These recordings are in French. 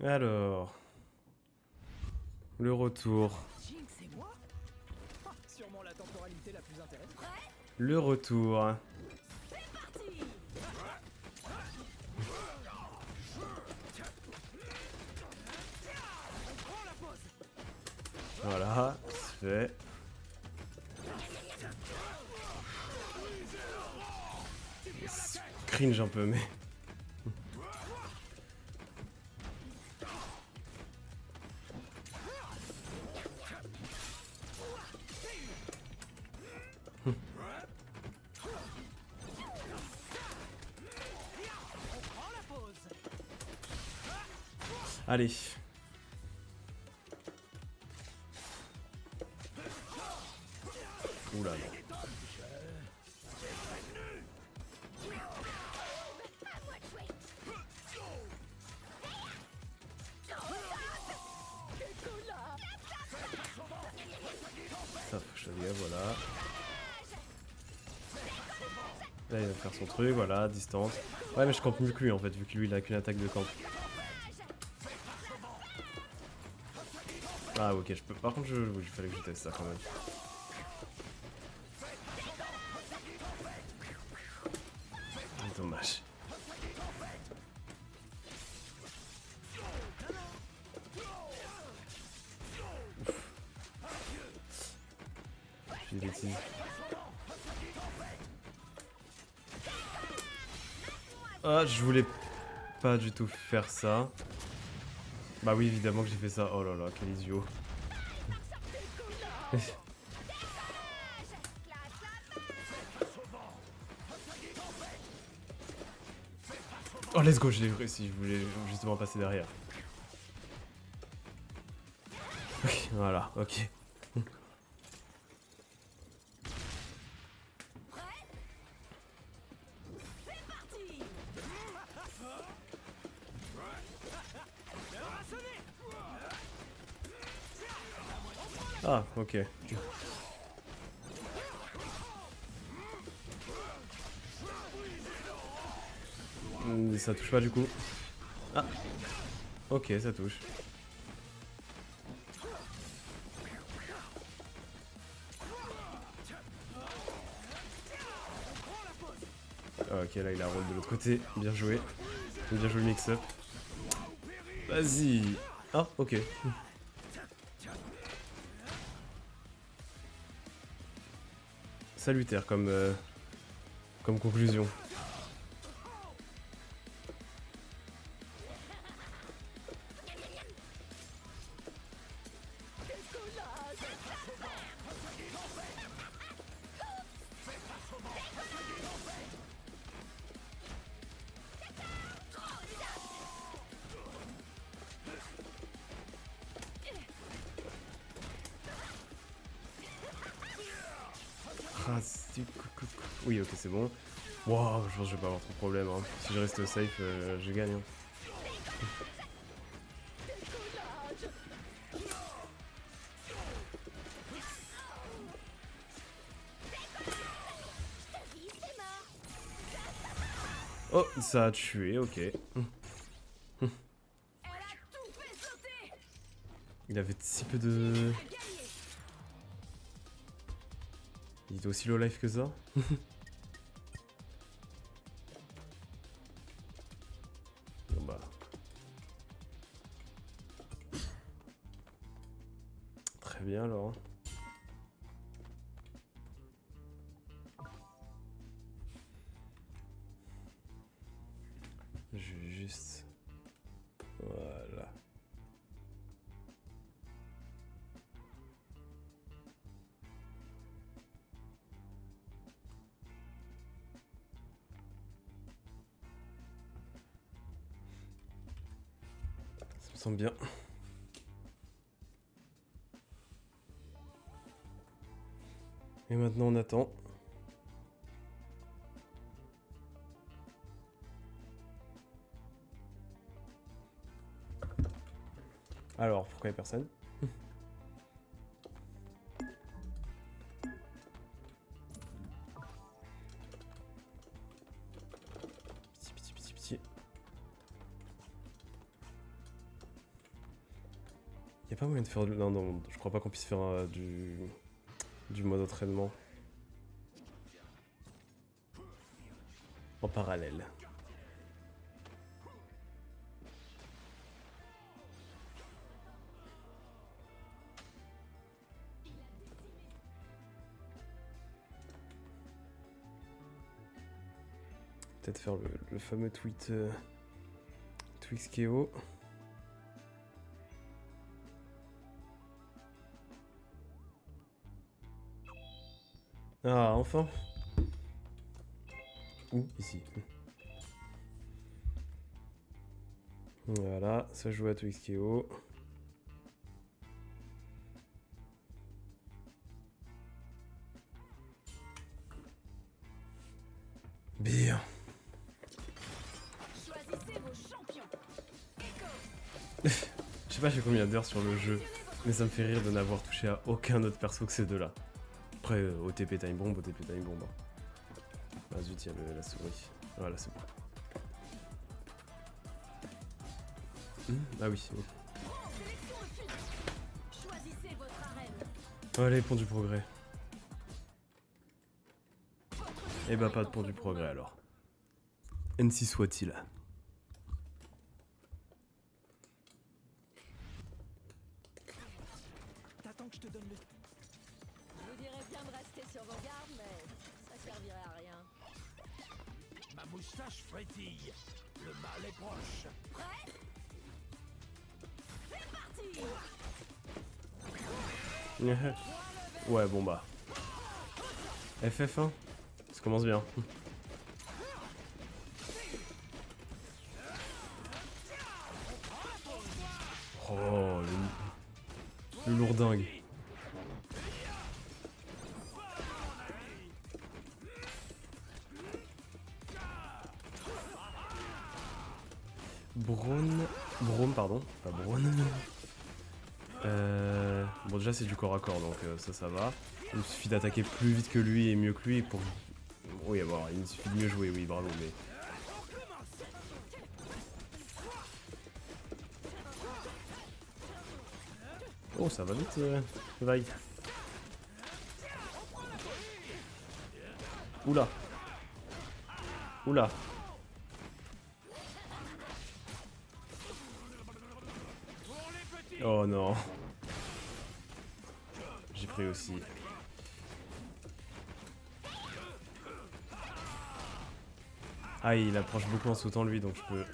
Alors, le retour. Jinx et moi sûrement la temporalité la plus intéressante. Le retour. Voilà, c'est fait. Cringe un peu, mais... Allez. Oula, non. Ça, faut que je le voilà. Là, il va faire son truc, voilà, distance. Ouais, mais je campe mieux que lui, en fait, vu que lui, il a qu'une attaque de camp. Ah, ok, je peux... Par contre, oui, il fallait que je teste ça, quand même. Dommage. Je fais des bêtises. Ah, je voulais pas du tout faire ça. Bah oui, évidemment que j'ai fait ça. Oh là là, quel idiot. Oh, let's go, j'ai réussi. Je voulais justement passer derrière. Ok, voilà, ok. Ah, ok. Ça touche pas du coup. Ah, ok, ça touche. Ah, ok, là il a un rôle de l'autre côté. Bien joué. Bien joué le mix-up. Vas-y. Ah, ok. Salutaire comme conclusion. Ah, oui, ok, c'est bon. Wow, je pense que je vais pas avoir trop de problème. Hein. Si je reste safe, je gagne. Hein. Oh, ça a tué, ok. Il avait si peu de... Il était aussi low life que ça. Bon bah... Très bien alors. Je vais juste... Voilà. Ça me semble bien. Et maintenant on attend. Alors, pourquoi y'a personne? Pitié, pitié, pitié, pitié. Y'a pas moyen de faire... Non, non, je crois pas qu'on puisse faire du mode entraînement. En parallèle. Peut-être faire le fameux tweet Twixkeo. Ah, enfin. Où? Ici. Voilà, ça joue à Twixkeo. Bien. Choisissez vos champions. Je sais pas j'ai combien d'heures sur le jeu, mais ça me fait rire de n'avoir touché à aucun autre perso que ces deux là. Après OTP Time Bomb, OTP Time Bomb. Ah zut, il y a la souris. Voilà, c'est bon. Ah oui. Sélection au fil. Choisissez votre arène. Allez, pont du progrès. Eh bah pas de pont du progrès alors. Ainsi soit-il. T'attends que je te donne le... Je vous dirais bien de rester sur vos gardes, mais ça servirait à rien. Ma moustache frétille. Le mal est proche. Prêt? C'est parti. Ouais, bon bah. FF1, ça commence bien. Oh, le lourdingue. Braum, pardon, pas Braun. Bon, déjà, c'est du corps à corps, donc ça va. Il me suffit d'attaquer plus vite que lui et mieux que lui pour... Oui, bon, il me suffit de mieux jouer, oui, bravo, mais... Oh, ça va vite, vaille. Oula. Oula. Oh non. J'ai pris aussi. Ah, il approche beaucoup en sautant lui, donc je peux...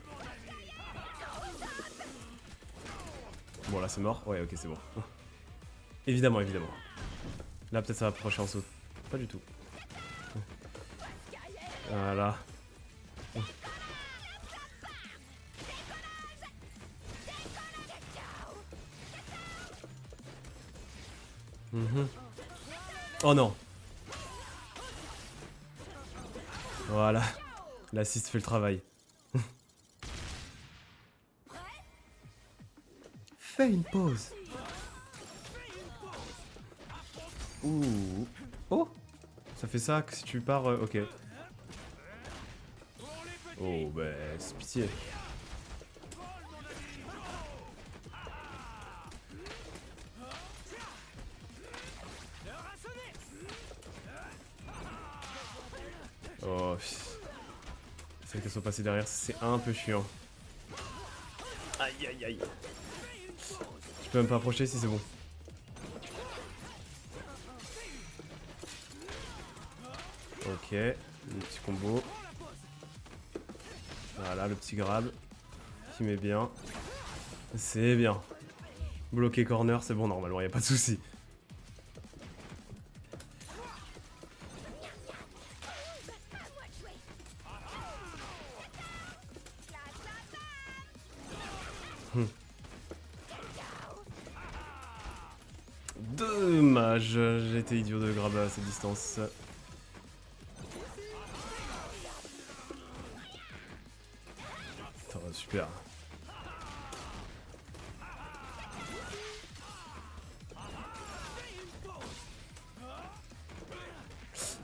Bon, là c'est mort. Ouais, ok, c'est bon. Évidemment, évidemment. Là, peut-être ça va approcher en saut. Pas du tout. Voilà. Oh non. Voilà. L'assist fait le travail. Fais une pause. Ouh. Oh. Ça fait ça que si tu pars... ok. Oh, bah, c'est pitié. Oh, celle qu'elles sont passées derrière, c'est un peu chiant. Aïe aïe aïe. Je peux même pas approcher si c'est bon. Ok, le petit combo. Voilà, le petit grab. Qui met bien. C'est bien. Bloqué corner, c'est bon, normalement, y a pas de souci. Dommage, j'ai été idiot de grab à cette distance. Putain, super.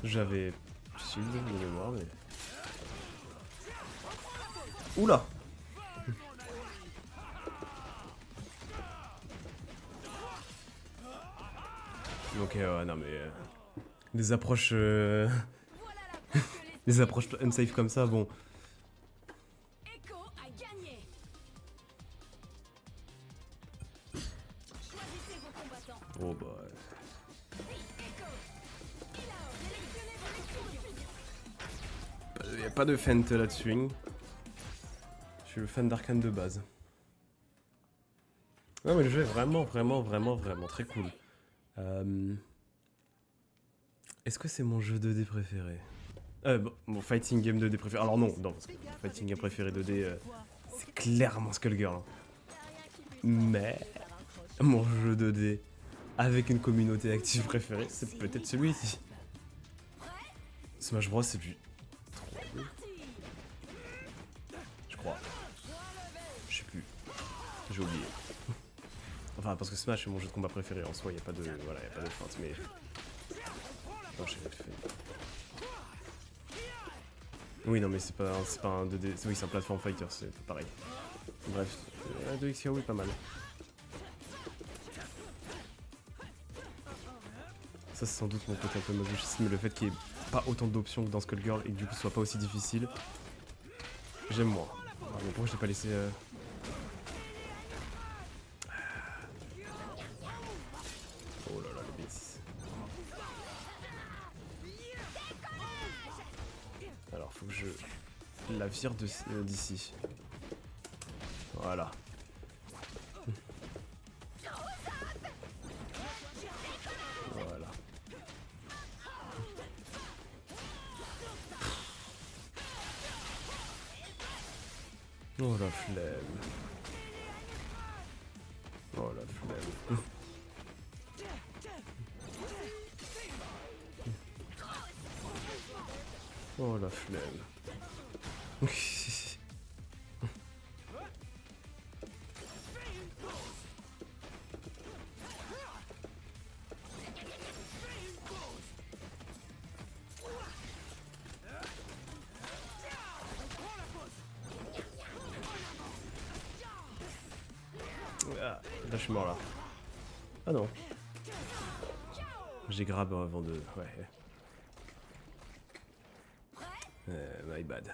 J'avais shield de mémoire, mais... Oula. Ok, ouais, non mais... des approches... des approches unsafe comme ça, bon... Echo a gagné. Choisissez vos combattants. Oh bah... Echo, Ilao, sélectionnez vos lectures de fusion. y a pas de feinte là-dessus. Hein. Je suis le fan d'Arcane de base. Non mais le jeu est vraiment très cool. Est-ce que c'est mon jeu 2D préféré? Bon, mon fighting game 2D préféré. Alors non, parce que mon fighting game préféré 2D, c'est clairement Skullgirl. Hein. Mais mon jeu 2D avec une communauté active préférée, c'est peut-être celui-ci. Smash Bros, c'est du 3D. Je crois. Je sais plus. J'ai oublié. Enfin, parce que Smash est mon jeu de combat préféré en soi, il n'y a pas de. Voilà, y a pas de feinte, mais. Non, j'ai fait. Oui, non, mais c'est pas un 2D. Oui, c'est un platform fighter, c'est pas pareil. Bref, 2X Yaoi, pas mal. Ça, c'est sans doute mon côté un peu masochiste, mais le fait qu'il n'y ait pas autant d'options que dans Skullgirl et que du coup ce soit pas aussi difficile, j'aime moins. Alors, mais pourquoi je t'ai pas laissé. Oh là là, les bêtises. Alors, faut que je la vire d'ici. Voilà. Voilà. Oh la flemme. Oh la flemme. Oh la flemme. Ah, là je suis mort là. Ah non. J'ai grab avant de... Ouais. My bad.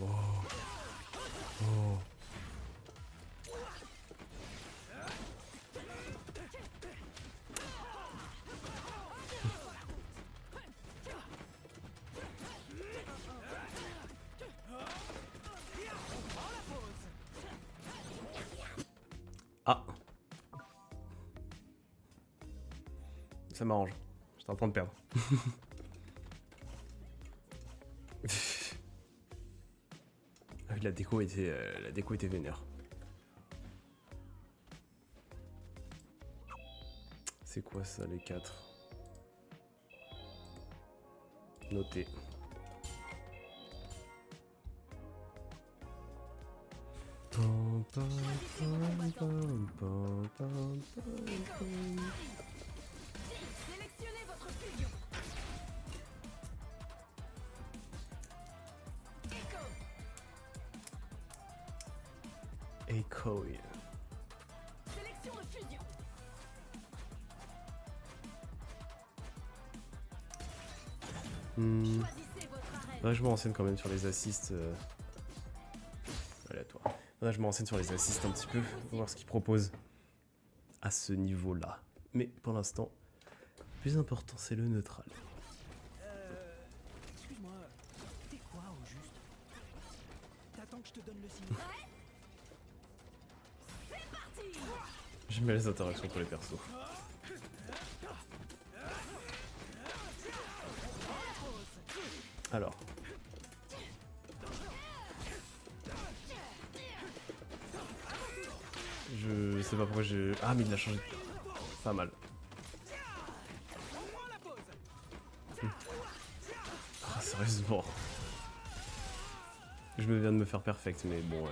Oh. Oh. Ah. Ça m'arrange. J'étais en train de perdre. La déco était vénère. C'est quoi ça les 4? Noté. Sélectionnez votre fusion. Echo, Echo. sélection de fusion. Choisissez votre arène. Ouais, je me renseigne quand même sur les assists. Allez, à toi. Ouais, je me renseigne sur les assists un petit peu, voir ce qu'ils proposent à ce niveau-là. Mais pour l'instant, le plus important, c'est le neutral. Excuse-moi, t'es quoi au juste? T'attends que je te donne le signe? C'est parti. J'aime bien les interactions entre les persos. Alors. Je sais pas pourquoi j'ai... Ah mais il l'a changé. Pas mal. Ah, sérieusement. Je me viens de me faire perfect mais bon...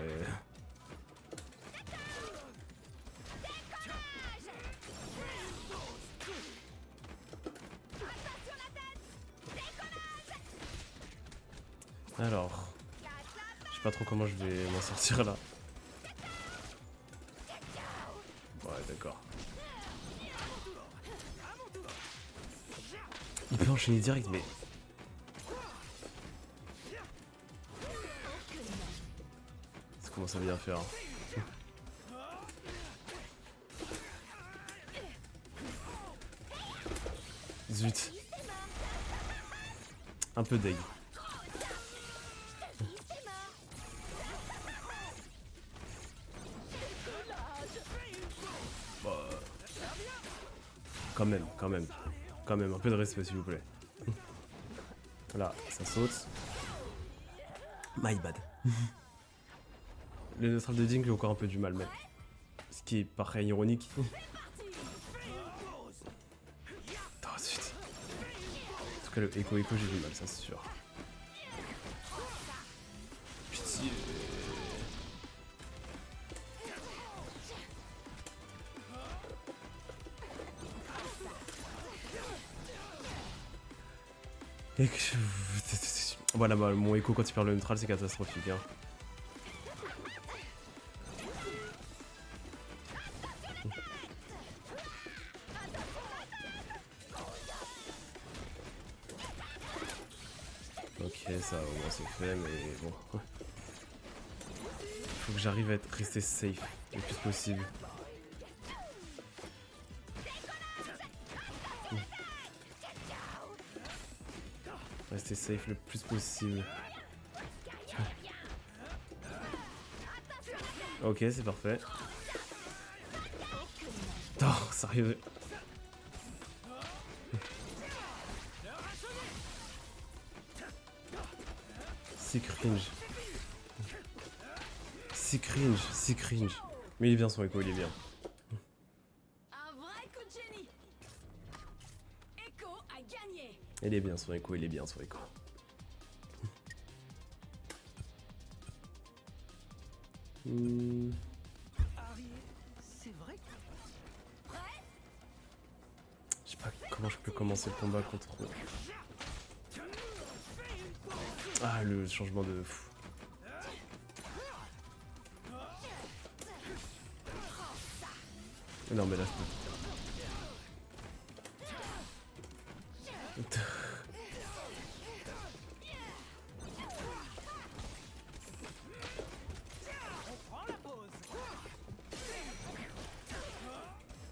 Alors... Je sais pas trop comment je vais m'en sortir là. d'accord. Il peut enchaîner direct, mais... Ça commence à bien faire. Zut. Un peu deg. Bah, quand même, un peu de respect s'il vous plaît. Là, ça saute. My bad. Le neutral de Dink, j'ai encore un peu du mal, mais... Ce qui est pareil ironique. Oh, zut. En tout cas, le Echo, j'ai du mal, ça c'est sûr. Pitié. Et que voilà, bah, mon Echo quand il perd le neutral, c'est catastrophique. Hein. Ok, ça au moins c'est fait, mais bon. Faut que j'arrive à rester safe le plus possible. Rester safe le plus possible. Ok, c'est parfait. Oh, sérieux. C'est cringe. C'est cringe. Mais il est bien son Echo, il est bien. Un vrai coup de génie. Echo a gagné. Il est bien son Echo, C'est vrai. Je sais pas comment je peux commencer le combat contre eux. Ah, le changement de... Pff. Non mais là je peux...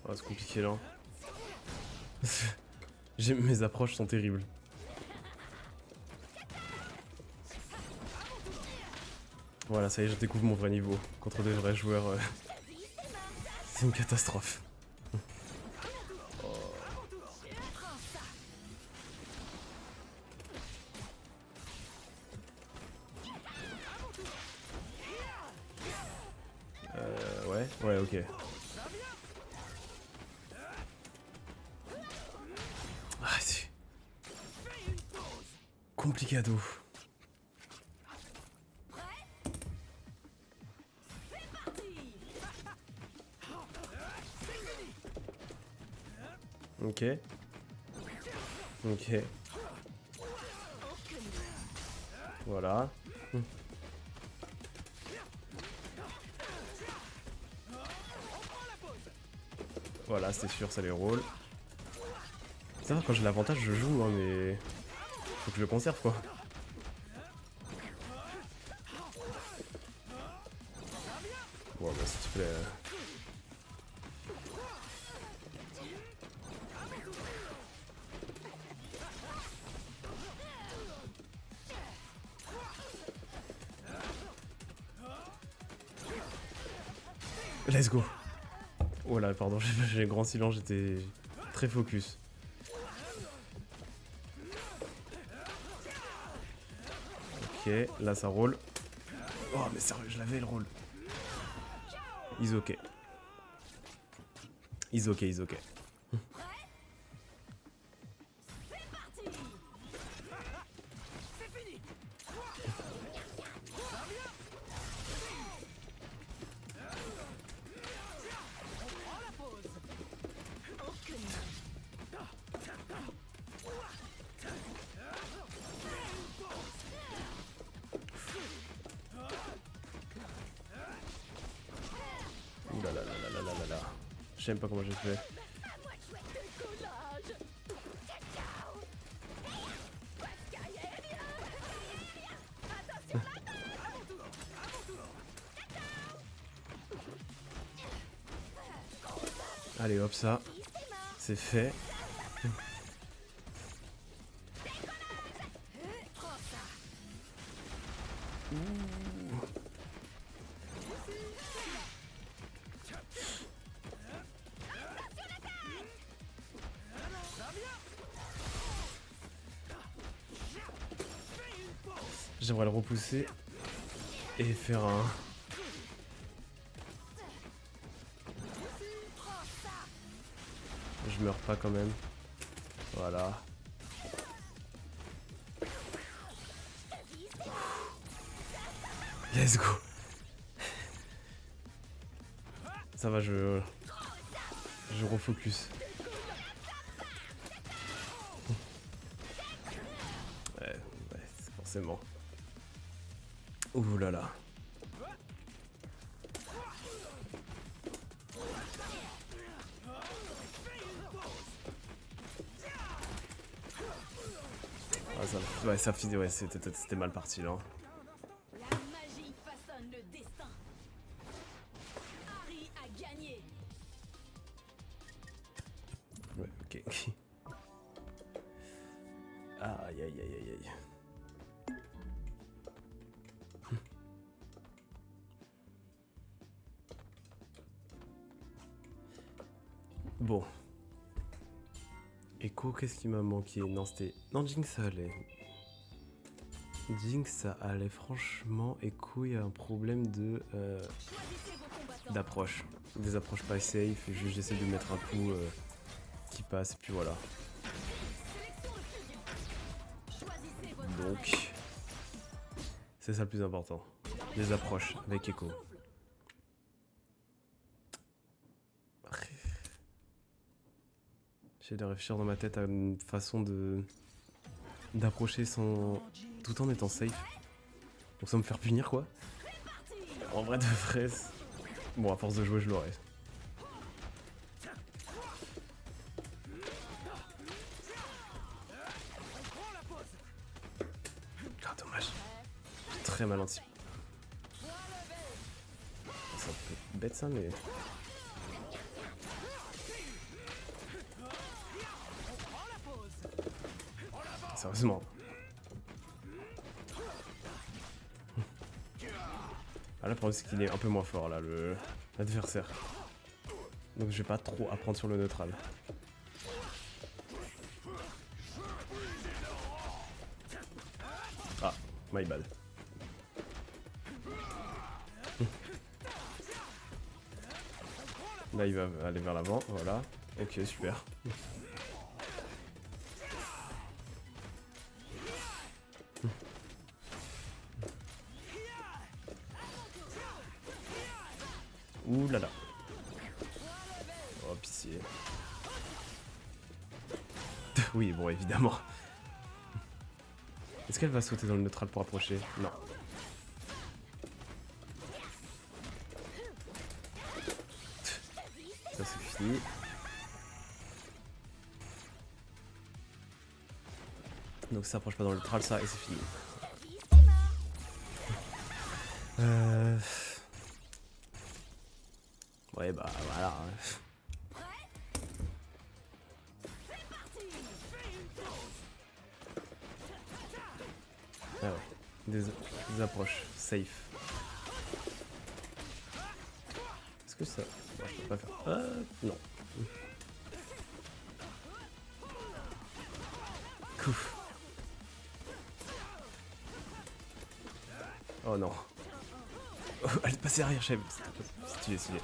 Oh, c'est compliqué là. Mes approches sont terribles. Voilà, ça y est, je découvre mon vrai niveau. Contre des vrais joueurs, c'est une catastrophe. Ouais, ok. Ah, c'est... Complicado. Ok. Ok. Voilà. Voilà, c'est sûr, ça les roule. Ça va, quand j'ai l'avantage, je joue, hein, mais... Faut que je le conserve, quoi. Bon, bah, s'il te plaît... Let's go. Oh là, pardon, j'ai un grand silence, j'étais très focus. Ok, là ça roule. Oh mais sérieux, je l'avais le roll. He's ok. He's ok. Je sais même pas comment j'ai fait. Allez hop ça, c'est fait. J'aimerais le repousser et faire un... Je meurs pas quand même. Voilà. Let's go. Ça va, je refocus. Ouais, c'est forcément. Ouh là là. Ah, ça finit, ouais, c'était mal parti là. La magie façonne le destin. Harry a gagné. Ouais, ok. Aïe aïe aïe aïe aïe. Bon. Echo, qu'est-ce qui m'a manqué? Non, c'était... Non, Jinx, ça allait. Jinx, ça allait. Franchement, Echo, il y a un problème de... d'approche. Des approches pas safe. Et j'essaie de mettre un coup qui passe. Et puis voilà. Donc... C'est ça le plus important. Les approches avec Echo. J'essaie de réfléchir dans ma tête à une façon d'approcher sans... tout en étant safe. Donc sans me faire punir quoi. En vrai de vrai... Bon, à force de jouer je l'aurais. Ah dommage. J'ai très mal anticipé. C'est un peu bête ça mais... Sérieusement. Ah là, le problème c'est qu'il est un peu moins fort là, l'adversaire. Donc je vais pas trop apprendre sur le neutral. Ah, my bad. Là il va aller vers l'avant, voilà. Ok, super. Ouh là là. Oh pitié. Oui, bon évidemment. Est-ce qu'elle va sauter dans le neutral pour approcher? Non. Ça c'est fini. Donc ça s'approche pas dans le neutral ça et c'est fini. Ouais bah voilà. Ah ouais. Des approches safe. Est-ce que ça... Bon, je peux pas faire... non. Couf. Oh non. Oh, elle est passée arrière, chef. Stylé, stylé.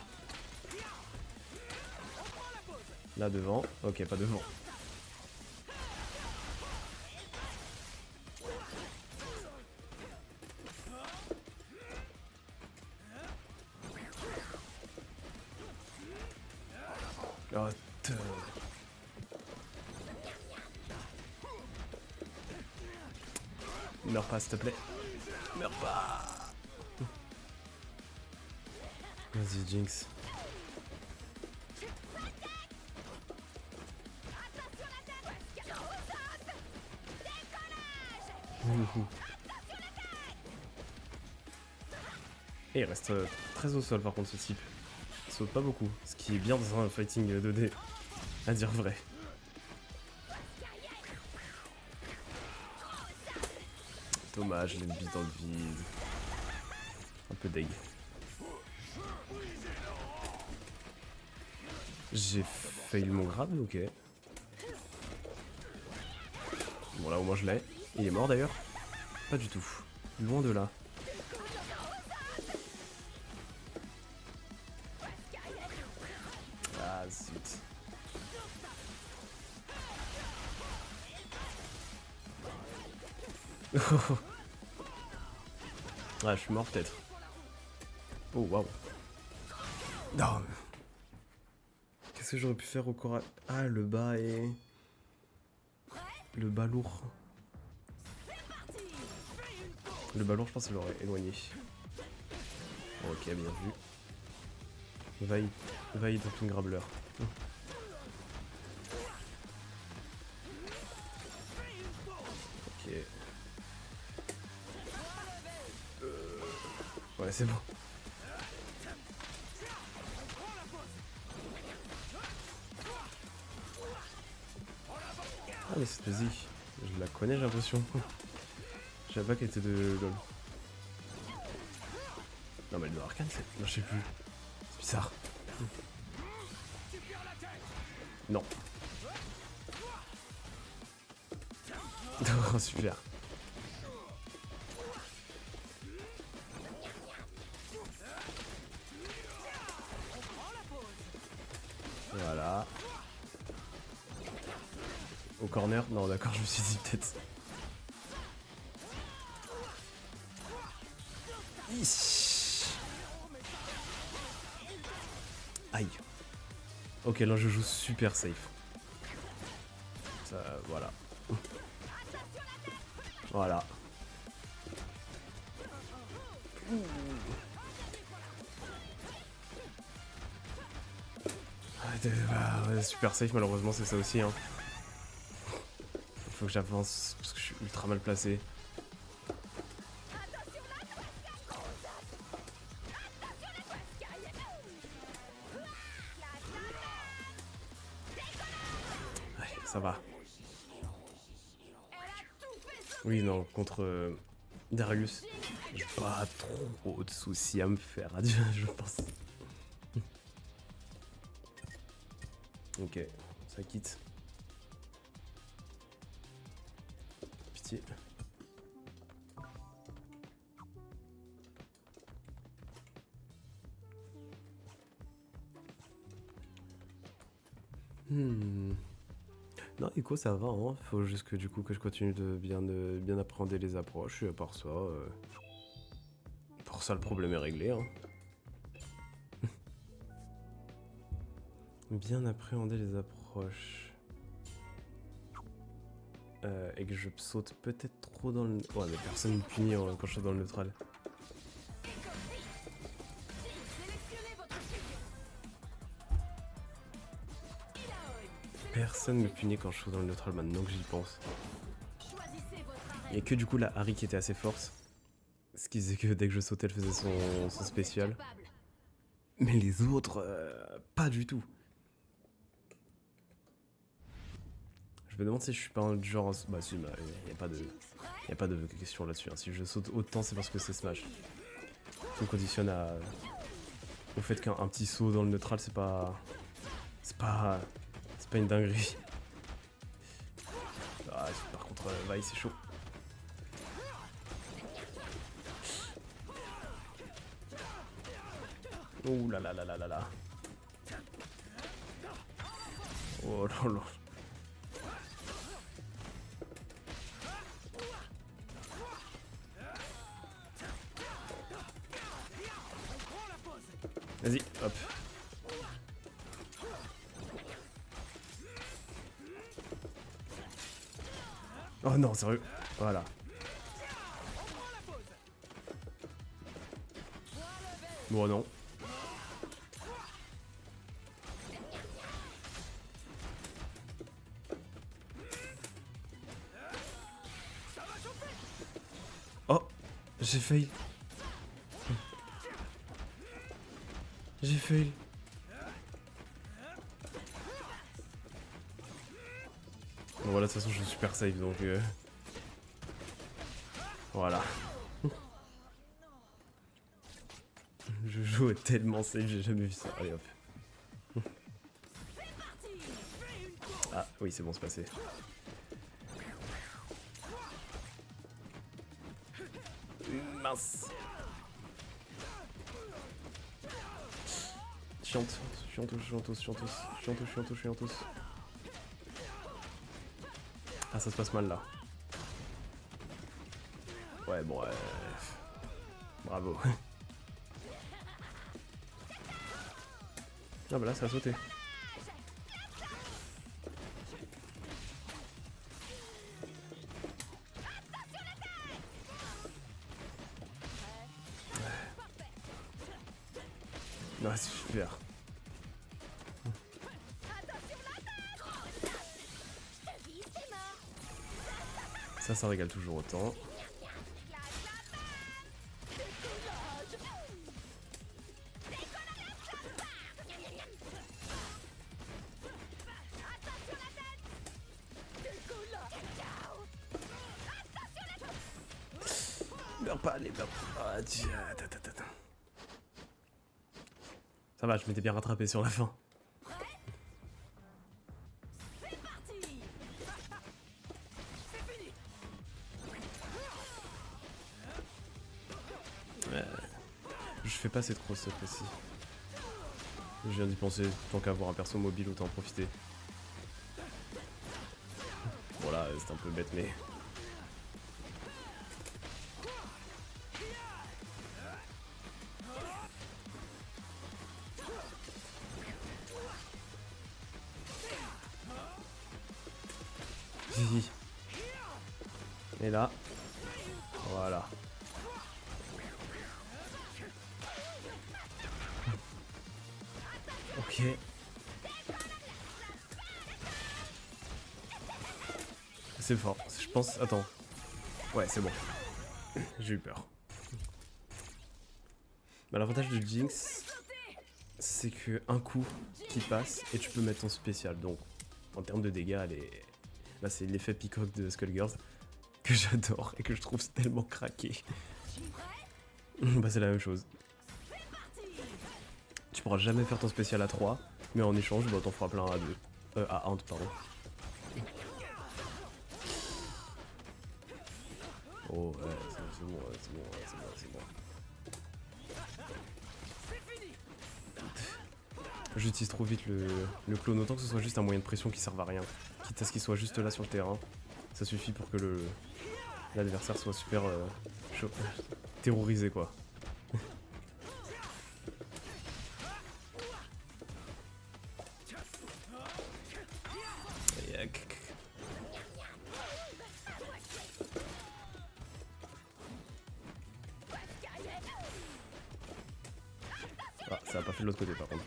Là devant. Ok, pas devant. Oh, meurs pas, s'il te plaît. Meurs pas. Vas-y, Jinx. Et il reste très au sol par contre ce type. Il saute pas beaucoup, ce qui est bien dans un fighting 2D, à dire vrai. Dommage, il a une bise dans le vide. Un peu deg. J'ai fail mon grab, ok. Bon là au moins je l'ai. Il est mort d'ailleurs? Pas du tout. Loin de là. Ah zut. Ah je suis mort peut-être. Oh waouh. Non. Qu'est-ce que j'aurais pu faire au corps? Ah le bas est... Le bas lourd. Le ballon, je pense qu'il l'aurait éloigné. Ok, bien vu. Vaille donc une grableur. Ok. Ouais, c'est bon. Ah, mais cette vas-y. Je la connais, j'ai l'impression. Je savais pas qu'elle était de LoL. Non, mais elle doit arcane, c'est. Non, je sais plus. C'est bizarre. Non. Oh, super. Voilà. Au corner? Non, d'accord, je me suis dit peut-être. Aïe. Ok, là je joue super safe. Ça, voilà. Voilà. Ouais, super safe, malheureusement, c'est ça aussi. Hein. Faut que j'avance parce que je suis ultra mal placé. Ouais, ça va. Oui, non, contre Darius, j'ai pas trop de soucis à me faire, adieu, je pense. Ok, ça quitte. Pitié. Non, Echo, ça va, hein. Faut juste que du coup que je continue de bien appréhender les approches, et à part ça, pour ça le problème est réglé, hein. Bien appréhender les approches. Et que je saute peut-être trop dans le... Ouais, mais personne me punit hein, quand je saute dans le neutral. Personne me punit quand je saute dans le neutral maintenant que j'y pense. Il n'y a que du coup la Harry qui était assez forte. Ce qui faisait que dès que je sautais, elle faisait son spécial. Mais les autres, pas du tout. Je me demande si je suis pas un genre... Bah si, bah, y a pas de question là-dessus. Hein. Si je saute autant, c'est parce que c'est Smash. On conditionne au fait qu'un petit saut dans le neutral, c'est pas une dinguerie. Ah, par contre, Vaille, c'est chaud. Ouh là là là là là là. Oh là là. Vas-y, hop. Oh non, sérieux. Voilà. Bon, non. J'ai fail. J'ai fail. Bon voilà, de toute façon je suis super safe donc voilà. Je joue tellement safe, j'ai jamais vu ça. Allez hop. Ah oui c'est bon, c'est passé. Mince. Chiante, chiantos. Ah ça se passe mal là. Ouais bon bravo. Ah bah là ça a sauté. Non c'est super. Ça régale toujours autant. Meurs pas, allez, meurs pas. Ah, tiens, attends. Ça va, je m'étais bien rattrapé sur la fin. Je fais pas cette cross cette fois-ci. Je viens d'y penser, tant qu'à avoir un perso mobile, autant en profiter. Voilà, c'est un peu bête, mais... Et là, voilà. Ok. C'est fort, je pense... Attends. Ouais, c'est bon. J'ai eu peur. Bah, l'avantage de Jinx, c'est que un coup qui passe et tu peux mettre ton spécial. Donc, en termes de dégâts, elle est... Là, c'est l'effet Peacock de Skullgirls que j'adore et que je trouve tellement craqué. Bah, c'est la même chose. Tu pourras jamais faire ton spécial à 3, mais en échange, bah, t'en feras plein à 2. À 1, pardon. Oh, ouais, c'est bon. J'utilise trop vite le clone, autant que ce soit juste un moyen de pression qui serve à rien. Quitte à ce qu'il soit juste là sur le terrain, ça suffit pour que l'adversaire soit super terrorisé quoi. Ah, ça a pas fait de l'autre côté par contre.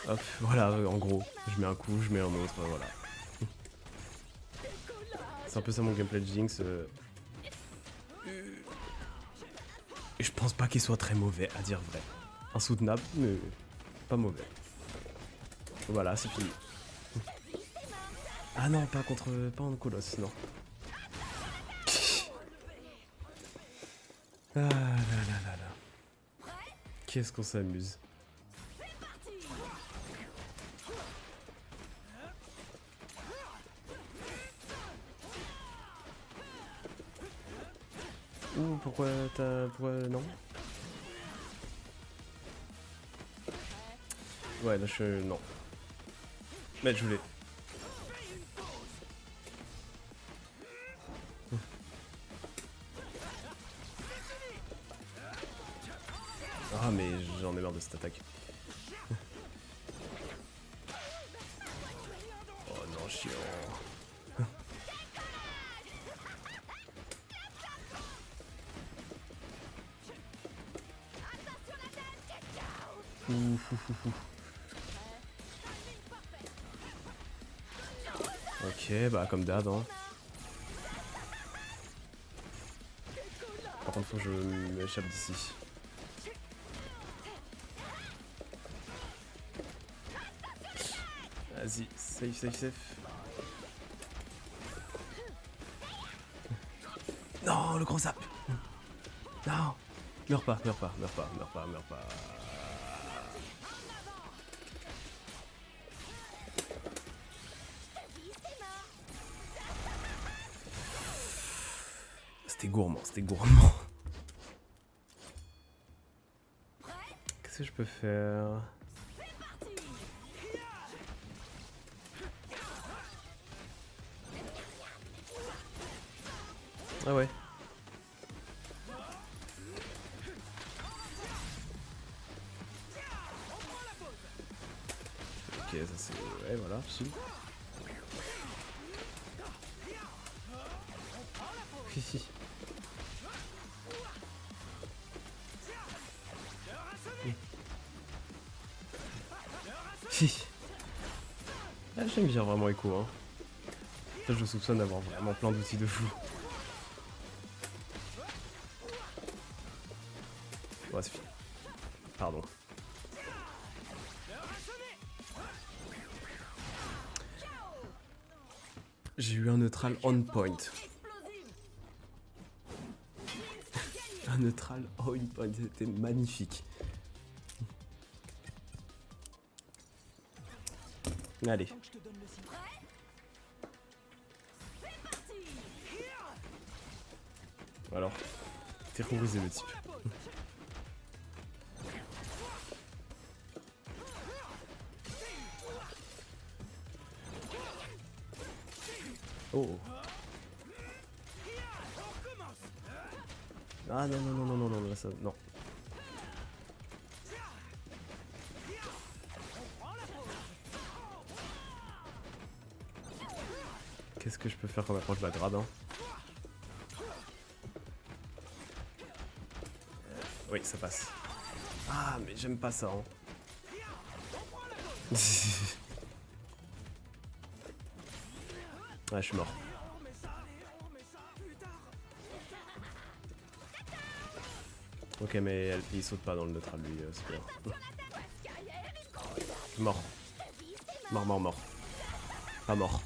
Hop, voilà, en gros, je mets un coup, je mets un autre, voilà. C'est un peu ça mon gameplay de Jinx. Et je pense pas qu'il soit très mauvais, à dire vrai. Insoutenable, mais pas mauvais. Voilà, c'est fini. Ah non, pas en colosse, non. Ah là là. Qu'est-ce qu'on s'amuse. Ouh, pourquoi non? Ouais, là je... non. Mais je voulais... Ah mais j'en ai marre de cette attaque. Oh non, chiant. Ok, bah comme d'hab hein. Par contre, faut que je m'échappe d'ici. Vas-y, safe, safe, safe. Non, le gros zap. Non. Meurs pas, meurs pas, meurs pas, meurs pas, meurs pas. C'était gourmand, c'était gourmand. Qu'est-ce que je peux faire? Ah ouais. Ok, ça c'est... Ouais, voilà, chill. Hihi. Hi. Ah, j'aime bien vraiment Echo, hein. En fait, je soupçonne d'avoir vraiment plein d'outils de fou. Ouais, c'est fini. Pardon. J'ai eu un neutral on point. Un neutral on point, c'était magnifique. Allez. Alors, terroriser le type. Oh. Ah non, non, non, non, non, non, là, ça, non. Qu'est-ce que je peux faire quand on approche de la grade, hein? Oui, ça passe. Ah, mais j'aime pas ça, hein. Ouais, je suis mort. Ok, mais il saute pas dans le neutral, lui, c'est bien. Mort. Mort, mort, mort. Pas mort.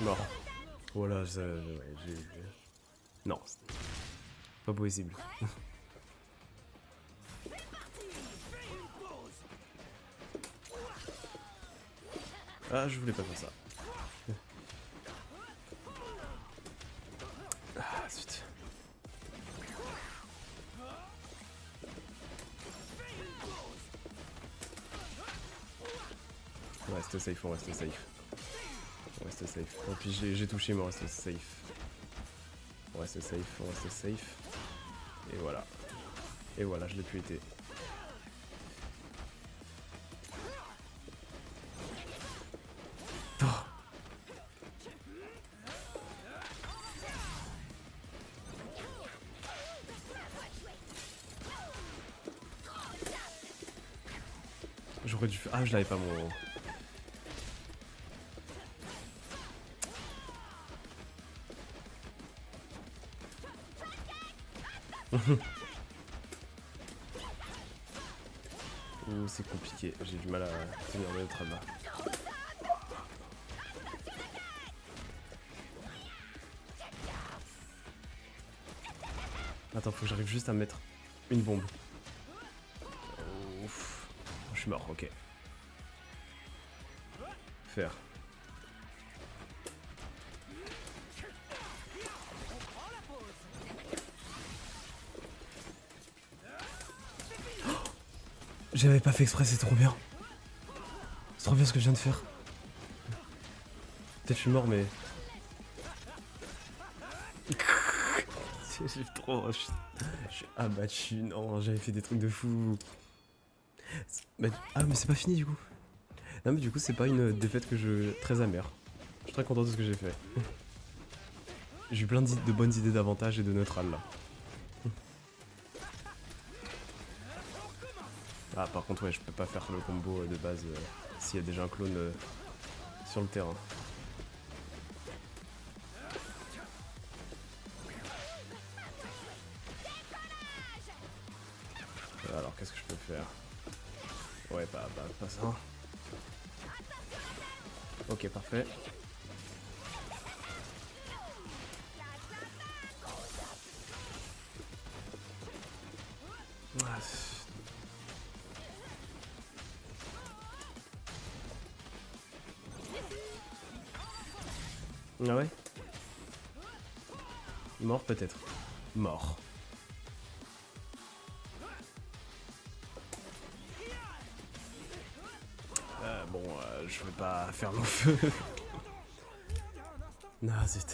Mort. Voilà, oh ouais, j'ai... Non. Pas possible. Ah, je voulais pas faire ça. Ah, zut. On reste safe, on reste safe. On reste safe. Et puis j'ai touché, mais on reste safe. On reste safe, on reste safe. Et voilà. Et voilà, je l'ai pu été. Oh. J'aurais dû... Ah, je l'avais pas mon... Ouh, c'est compliqué, j'ai du mal à tenir le neutre là. Attends, faut que j'arrive juste à mettre une bombe. Ouf. Je suis mort, ok. Faire. J'avais pas fait exprès, c'est trop bien. C'est trop bien ce que je viens de faire. Peut-être je suis mort, mais... J'ai trop... Je suis abattu, non, j'avais fait des trucs de fou. Bah, ah, mais c'est pas fini du coup. Non, mais du coup, c'est pas une défaite que je... très amère. Je suis très content de ce que j'ai fait. J'ai eu plein de bonnes idées d'avantage et de neutral là. Ah, par contre, ouais, je peux pas faire le combo de base s'il y a déjà un clone sur le terrain. Alors qu'est-ce que je peux faire? Ouais, pas ça. Ok, parfait. Ah, ah ouais? Mort peut-être. Mort. Bon, je veux pas faire mon feu. Non, zut.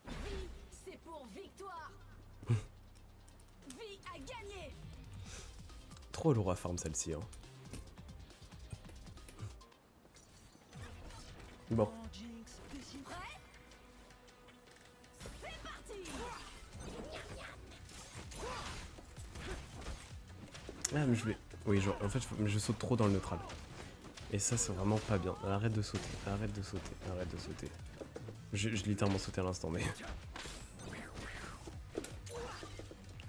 Vie, c'est pour victoire. Vie à gagner. Trop lourd à farm celle-ci. Hein. Bon. Prêt? C'est parti. Ah, mais je vais. Oui, en fait, je saute trop dans le neutral. Et ça, c'est vraiment pas bien. Arrête de sauter, arrête de sauter, arrête de sauter. Je littéralement sauté à l'instant, mais.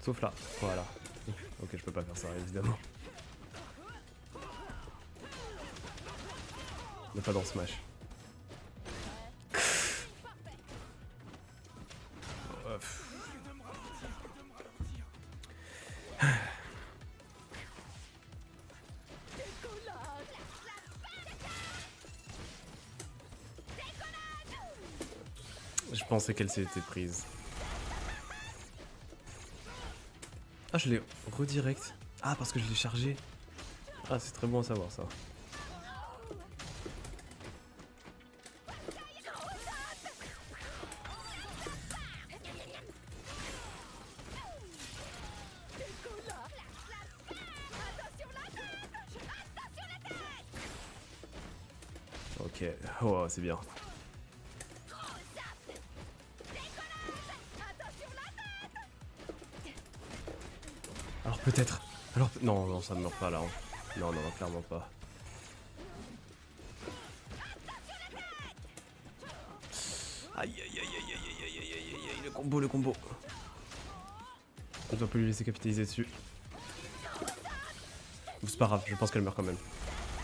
Sauf là, voilà. Ok, je peux pas faire ça, évidemment. Mais pas dans Smash. Je pensais qu'elle s'était prise. Ah, je l'ai redirect. Ah, parce que je l'ai chargé. Ah, c'est très bon à savoir ça. Ok, oh, c'est bien. Alors peut-être. Alors non, non, ça ne meurt pas là. Hein. Non, non, non, clairement pas. Aïe, aïe, aïe, aïe, aïe, aïe, aïe, aïe, aïe, aïe, le combo, le combo. Je dois pas lui laisser capitaliser dessus. C'est pas grave, je pense qu'elle meurt quand même.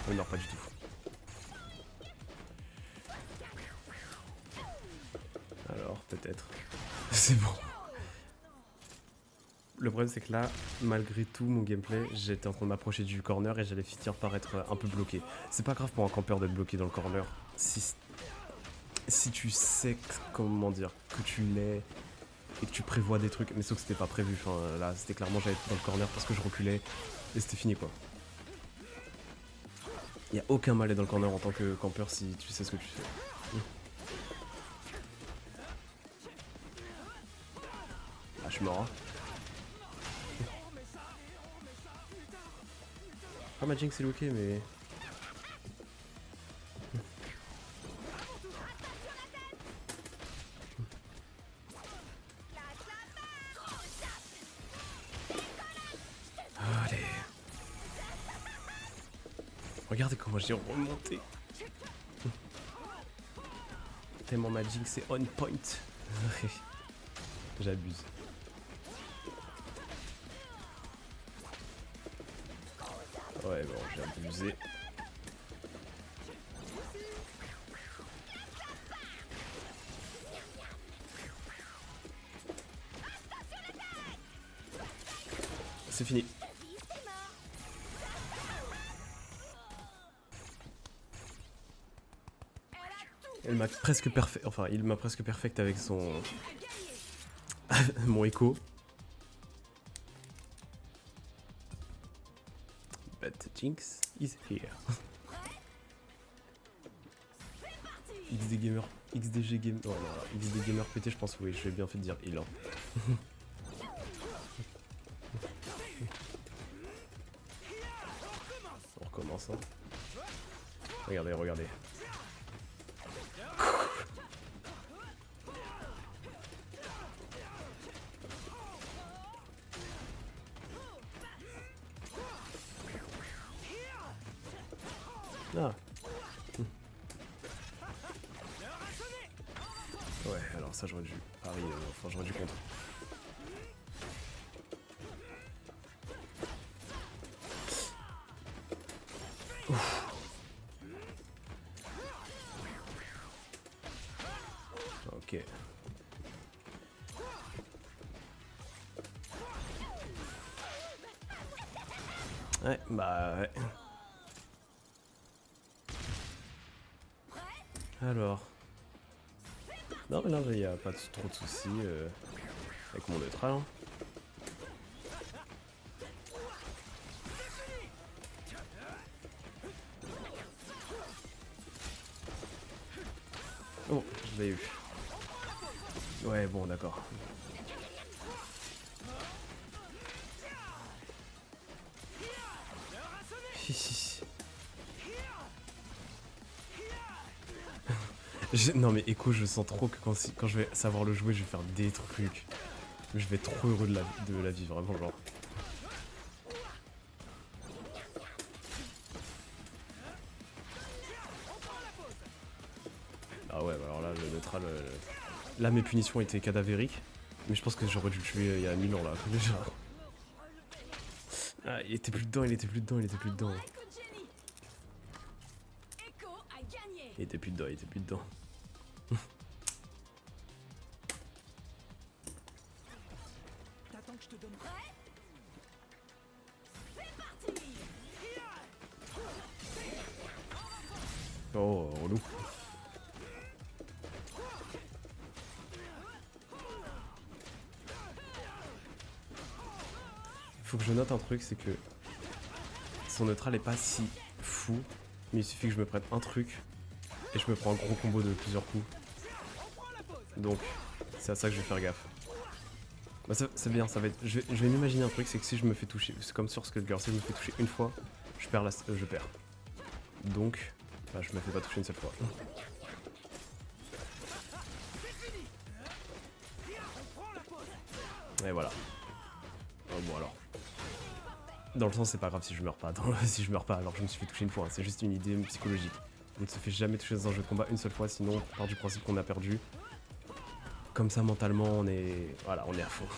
Elle meurt pas du tout. Alors, peut-être. C'est bon. Le problème c'est que là, malgré tout mon gameplay, j'étais en train de m'approcher du corner et j'allais finir par être un peu bloqué. C'est pas grave pour un campeur d'être bloqué dans le corner. Si tu sais comment dire, que tu l'es et que tu prévois des trucs, mais sauf que c'était pas prévu. Enfin là, c'était clairement j'allais être dans le corner parce que je reculais et c'était fini quoi. Y a aucun mal à être dans le corner en tant que campeur si tu sais ce que tu fais. Ah, je suis mort. Hein. Ah, ma Jinx c'est ok, mais. Allez. Regardez comment j'ai remonté. Tellement ma Jinx c'est on point. J'abuse. Ouais, bon, j'ai abusé. C'est fini. Elle m'a presque perfect. Enfin, il m'a presque perfect avec son. Mon écho. But Jinx is here. XD Gamer. XDG Gamer. Oh non, XD Gamer PT, je pense, oui, je vais bien fait de dire il. Hein. On recommence. Hein. Regardez, regardez. Ah. ça j'aurais dû parier, enfin j'aurais dû contre. Ouf. Ok. Ouais, bah ouais. Alors. Non mais là il n'y a pas trop de soucis avec mon neutral. Hein. Oh, je l'ai eu. Ouais, bon, d'accord. Non mais Echo, je sens trop que quand je vais savoir le jouer, je vais faire des trucs. Je vais être trop heureux de la vie, vraiment, genre. Ah ouais, bah alors là, le neutral... Là, mes punitions étaient cadavériques. Mais je pense que j'aurais dû le tuer il y a 1000 ans, là, déjà. Ah, il était plus dedans, il était plus dedans, il était plus dedans. Il était plus dedans, il était plus dedans. T'attends que je te donne. Oh, relou. Faut que je note un truc, c'est que son neutral est pas si fou, mais il suffit que je me prenne un truc et je me prends un gros combo de plusieurs coups. Donc, c'est à ça que je vais faire gaffe. Bah c'est bien, ça va être... Je vais m'imaginer un truc, c'est que si je me fais toucher, c'est comme sur Skullgirl, si je me fais toucher une fois, je perds. Je perds. Donc, bah, je me fais pas toucher une seule fois. Et voilà. Oh, bon alors. Dans le sens, c'est pas grave si je meurs pas. Si je meurs pas, alors je me suis fait toucher une fois. Hein. C'est juste une idée psychologique. On ne se fait jamais toucher dans un jeu de combat une seule fois, sinon on part du principe qu'on a perdu. Comme ça, mentalement, on est... Voilà, on est à fond.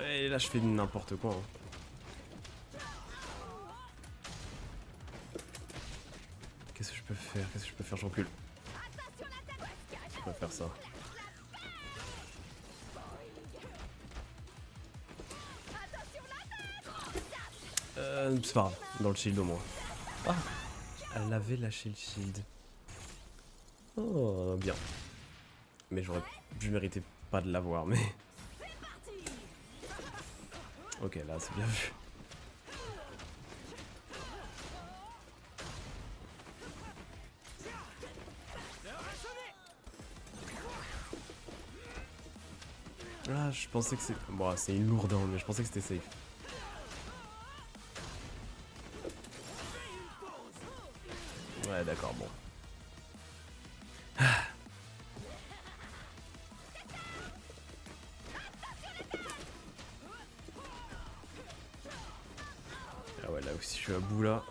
Et là, je fais n'importe quoi. Hein. Qu'est-ce que je peux faire? Qu'est-ce que je peux faire? Je recule. Je peux faire ça. C'est pas grave, dans le shield au moins. Ah, elle avait lâché le shield. Oh, bien. Mais je méritais pas de l'avoir, mais... Ok, là, c'est bien vu. Ah, je pensais que c'est... Bon, c'est une lourde, hein, mais je pensais que c'était safe. Ouais, d'accord, bon. Ah ouais, là aussi, je suis à bout, là.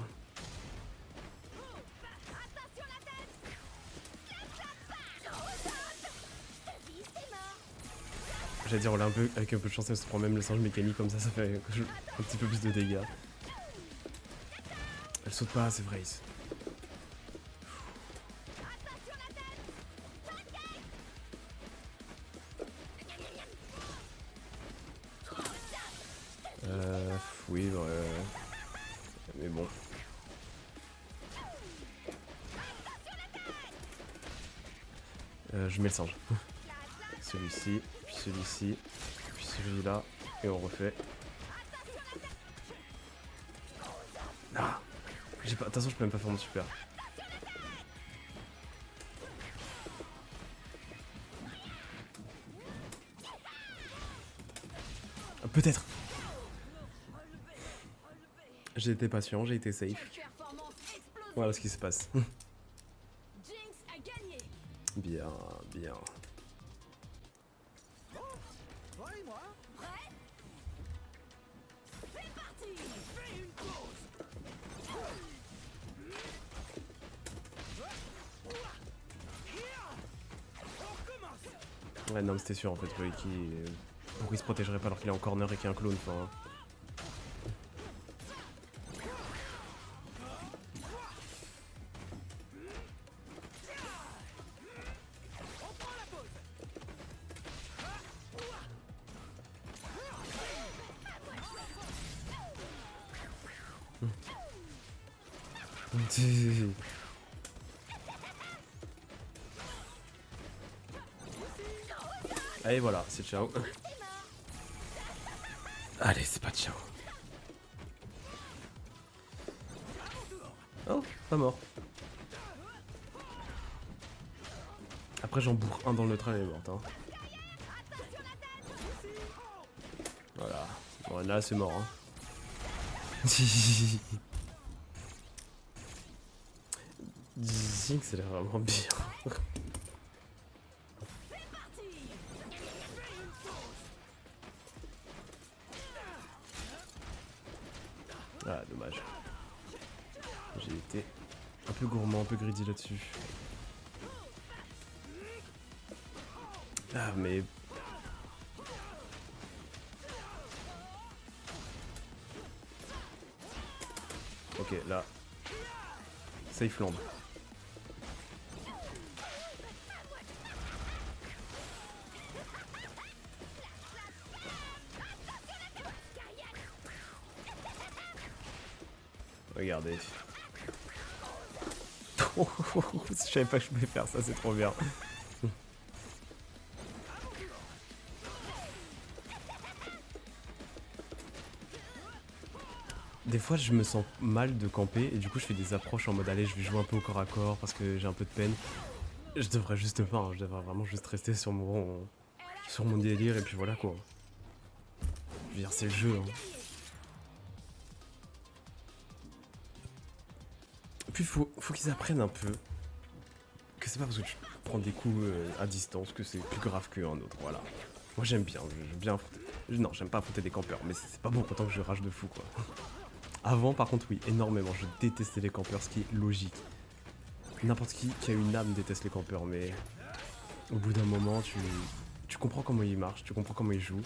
J'allais dire, avec un peu de chance, elle se prend même le singe mécanique, comme ça fait un petit peu plus de dégâts. Elle saute pas, c'est vrai. Oui, mais bon. Je mets le singe. Celui-ci, puis celui-ci, puis celui-là, et on refait. Ah, j'ai pas. De toute façon, je peux même pas faire mon super. Ah, peut-être. J'ai été patient, j'ai été safe. Voilà ce qui se passe. Bien, bien. Ouais, non, mais c'était sûr en fait. Pourquoi il se protégerait pas alors qu'il est en corner et qu'il y a un clone, enfin. Allez, voilà, c'est ciao. Allez, c'est pas ciao. Oh, pas mort. Après, j'en bourre un dans le neutral, elle est morte. Hein. Voilà. Bon, là, c'est mort. Hein. Jinx, elle est vraiment bien. Ah, dommage. J'ai été un peu gourmand, un peu greedy là-dessus. Ah, mais... Ok, là. Safe land. Regardez. Je savais pas que je pouvais faire ça, c'est trop bien. Des fois, je me sens mal de camper et du coup, je fais des approches en mode allez, je vais jouer un peu au corps à corps parce que j'ai un peu de peine. Je devrais juste pas, hein, je devrais vraiment juste rester sur mon délire et puis voilà quoi. Je veux dire, c'est le jeu. Hein. Et puis, faut qu'ils apprennent un peu que c'est pas parce que tu prends des coups à distance que c'est plus grave qu'un autre. Voilà. Moi, j'aime bien affronter. Non, j'aime pas affronter des campeurs, mais c'est pas bon autant que je rage de fou quoi. Avant, par contre, oui, énormément. Je détestais les campeurs, ce qui est logique. N'importe qui a une âme déteste les campeurs, mais au bout d'un moment, tu comprends comment ils marchent, tu comprends comment ils jouent.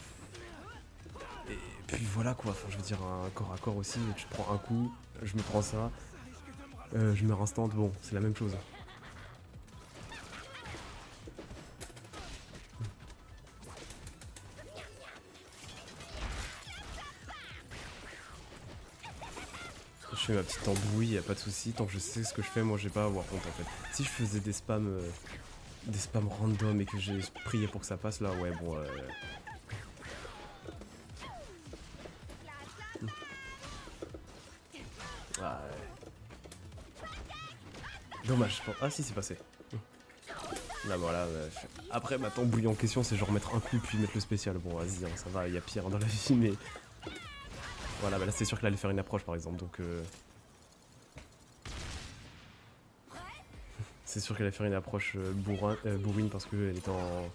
Et puis voilà quoi, enfin, je veux dire, un corps à corps aussi, tu te prends un coup, je me prends ça, je meurs instant, bon, c'est la même chose. Je fais ma petite embrouille, y a pas de souci. Tant que je sais ce que je fais, moi j'ai pas à avoir honte en fait. Si je faisais des spams random et que j'ai prié pour que ça passe là, ouais bon. Ah ouais. Dommage. Ah si c'est passé. Là voilà. Après ma tambouille en question, c'est genre mettre un coup puis mettre le spécial. Bon vas-y, hein, ça va, y a pire dans la vie, mais voilà. Bah là c'est sûr qu'il allait faire une approche par exemple, donc. C'est sûr qu'elle allait faire une approche bourrine parce qu'elle était en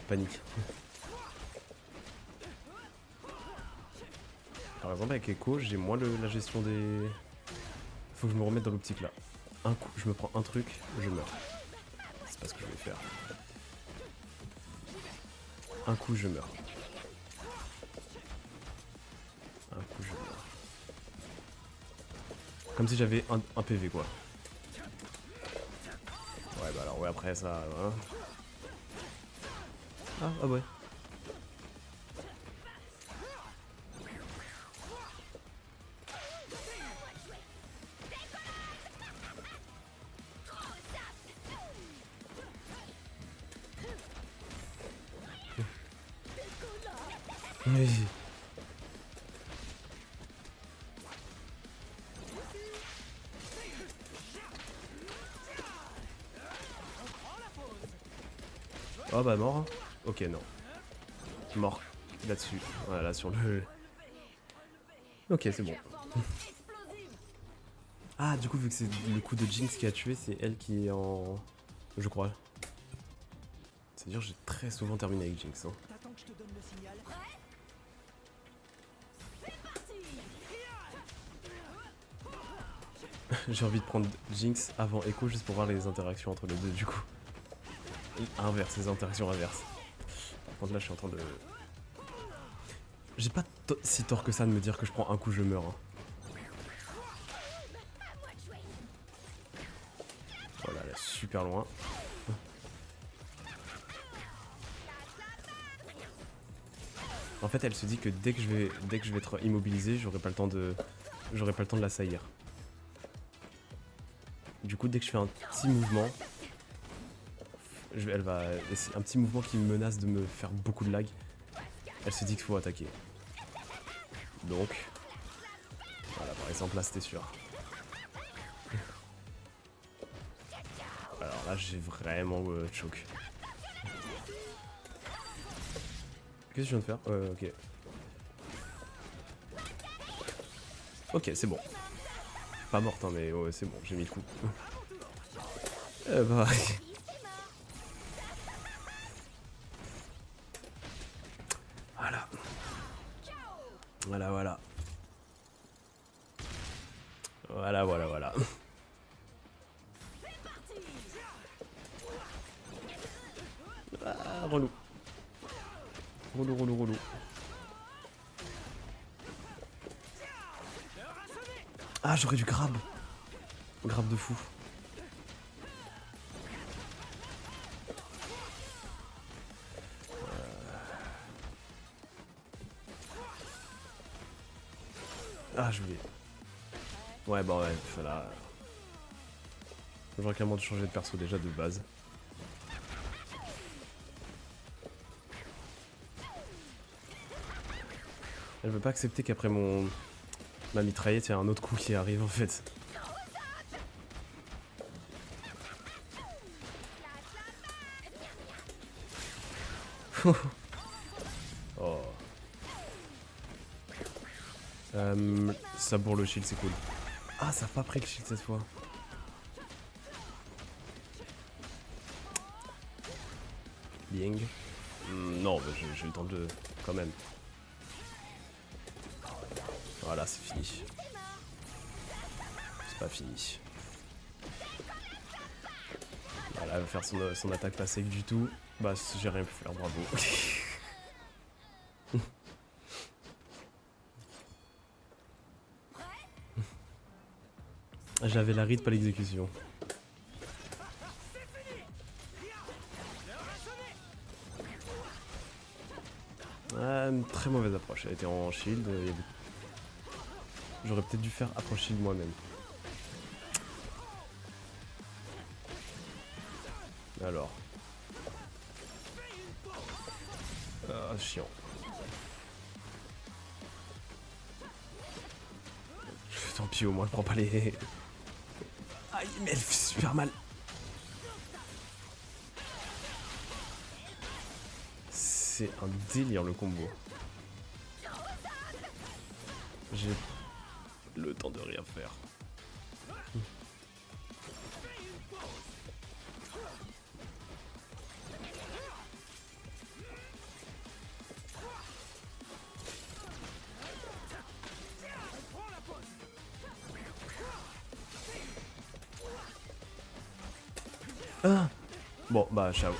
panique. Par exemple avec Echo, j'ai moins la gestion des... Faut que je me remette dans l'optique là. Un coup, je me prends un truc, je meurs. C'est pas ce que je vais faire. Un coup, je meurs. Un coup, je meurs. Comme si j'avais un PV quoi. Ouais bah alors ouais après ça... Hein. Ah ouais. Oui. Oh bah mort. Hein. Ok non. Mort. Là-dessus. Voilà sur le... Ok c'est bon. Ah du coup vu que c'est le coup de Jinx qui a tué, c'est elle qui est en... Je crois. C'est-à-dire j'ai très souvent terminé avec Jinx. Hein. J'ai envie de prendre Jinx avant Echo juste pour voir les interactions entre les deux du coup. Inverse, les interactions inverses. Par contre là je suis en train de... J'ai pas si tort que ça de me dire que je prends un coup je meurs. Hein. Voilà, elle est super loin. En fait elle se dit que dès que je vais être immobilisé, j'aurai pas le temps de l'assaillir. Du coup dès que je fais un petit mouvement, elle va un petit mouvement qui me menace de me faire beaucoup de lag. Elle se dit qu'il faut attaquer. Donc voilà, par exemple là c'était sûr. Alors là j'ai vraiment choke. Qu'est-ce que je viens de faire? Ok. Ok, c'est bon. Pas morte, hein, mais ouais, c'est bon, j'ai mis le coup. Bah... Voilà. Voilà, voilà. Voilà, voilà, voilà. Ah, relou. Relou, relou, relou. Ah, j'aurais dû grab. Grab de fou. Ah, je voulais. Ouais, bah ouais, voilà. J'aurais clairement dû changer de perso déjà de base. Elle veut pas accepter qu'après ma mitraillette, il y a un autre coup qui arrive en fait. Oh. Ça pour le shield, c'est cool. Ah, ça a pas pris le shield cette fois. Bing. Non, bah, j'ai le temps de... quand même. Voilà, c'est fini. C'est pas fini. Voilà, elle va faire son attaque pas sec du tout. Bah, j'ai rien pu faire, bravo. J'avais la ride, pas l'exécution. Très mauvaise approche, elle était en shield. J'aurais peut-être dû faire approche shield moi-même. Alors. Ah, chiant. Tant pis, au moins, je prends pas les... Aïe, mais elle fait super mal. C'est un délire le combo. J'ai le temps de rien faire. Ah bon, bah, ciao.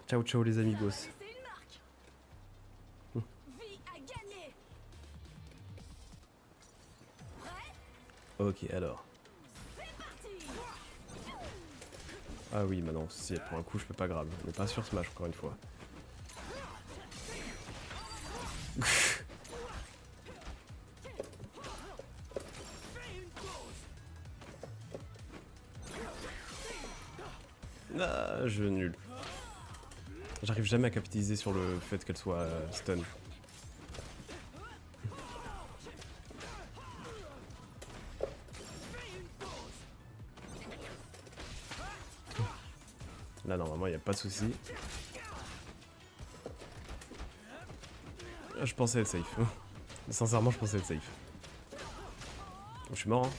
Ciao, ciao les amigos. Ok, alors. Ah oui, maintenant, si elle prend un coup, je peux pas grave. Mais pas sur Smash, encore une fois. Ah, je nul. J'arrive jamais à capitaliser sur le fait qu'elle soit stun. Là, normalement, il n'y a pas de souci. Je pensais être safe. Sincèrement, je pensais être safe. Je suis mort, hein.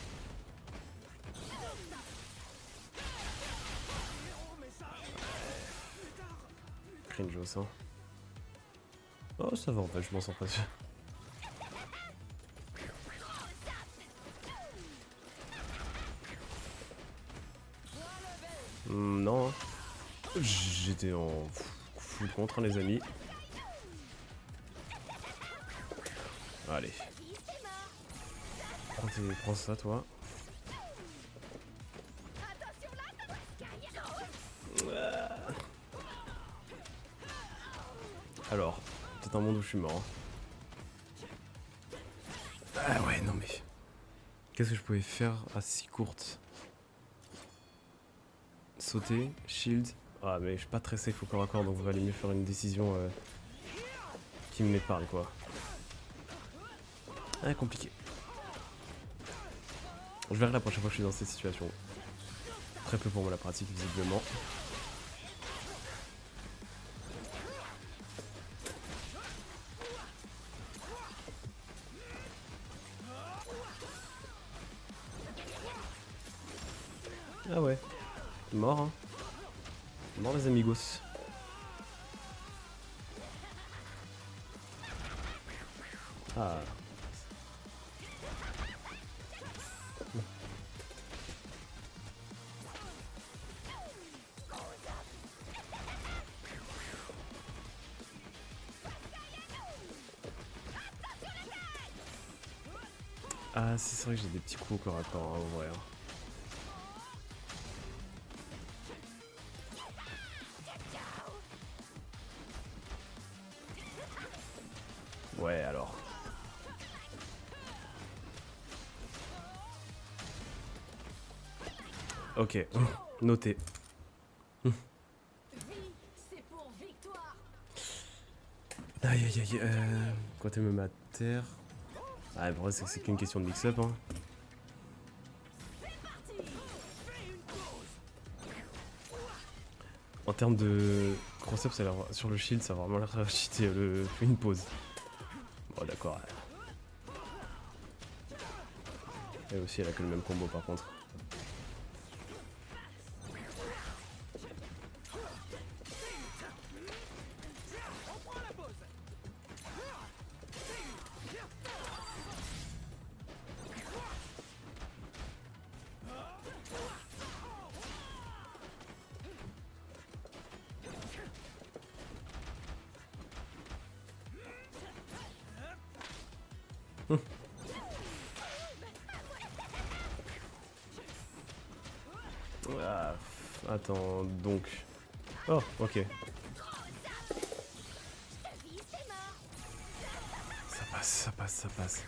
Cringe au sein. Oh, ça va en fait, je m'en sors pas sûr. Non. Hein. J'étais en full contre, hein, les amis. Allez. Prends ça, toi. Alors, peut-être un monde où je suis mort. Ah ouais, non mais... Qu'est-ce que je pouvais faire à si courte? Sauter, shield. Ah mais je suis pas très safe au corps à corps, donc il va aller mieux faire une décision qui m'épargne quoi. Ah, compliqué. Je verrai la prochaine fois que je suis dans cette situation. Très peu pour moi la pratique visiblement. Ah ouais. Mort hein. Mort les amigos. Ah. Ah si, c'est vrai que j'ai des petits coups au corps à corps hein, en vrai. Hein. Ouais alors. Ok, noté. Aïe aïe aïe, quoi tu me mets à terre? Ah, le vrai c'est que c'est qu'une question de mix-up hein. En termes de cross-up, ça a l'air... sur le shield, ça a vraiment l'air cheaté une pause. Bon d'accord. Elle aussi elle a que le même combo par contre. Ah, attends, donc... Oh, ok. Ça passe, ça passe, ça passe.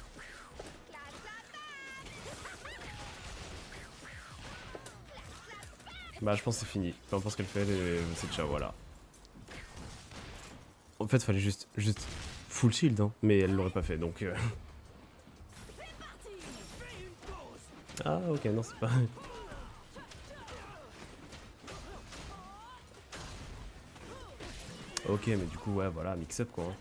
Bah, je pense que c'est fini. Peu importe ce qu'elle fait, c'est ciao, voilà. En fait, fallait juste full shield, hein, mais elle l'aurait pas fait, donc... Ah, ok, non, c'est pas... Ok, mais du coup, ouais, voilà, mix-up, quoi.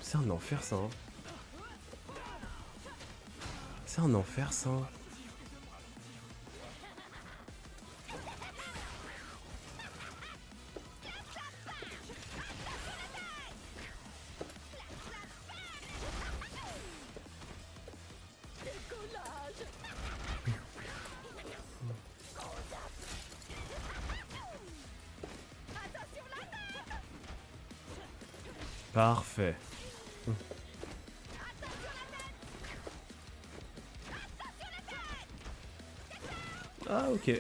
C'est un enfer, ça, hein. C'est un enfer, ça. Parfait. Ah, ok.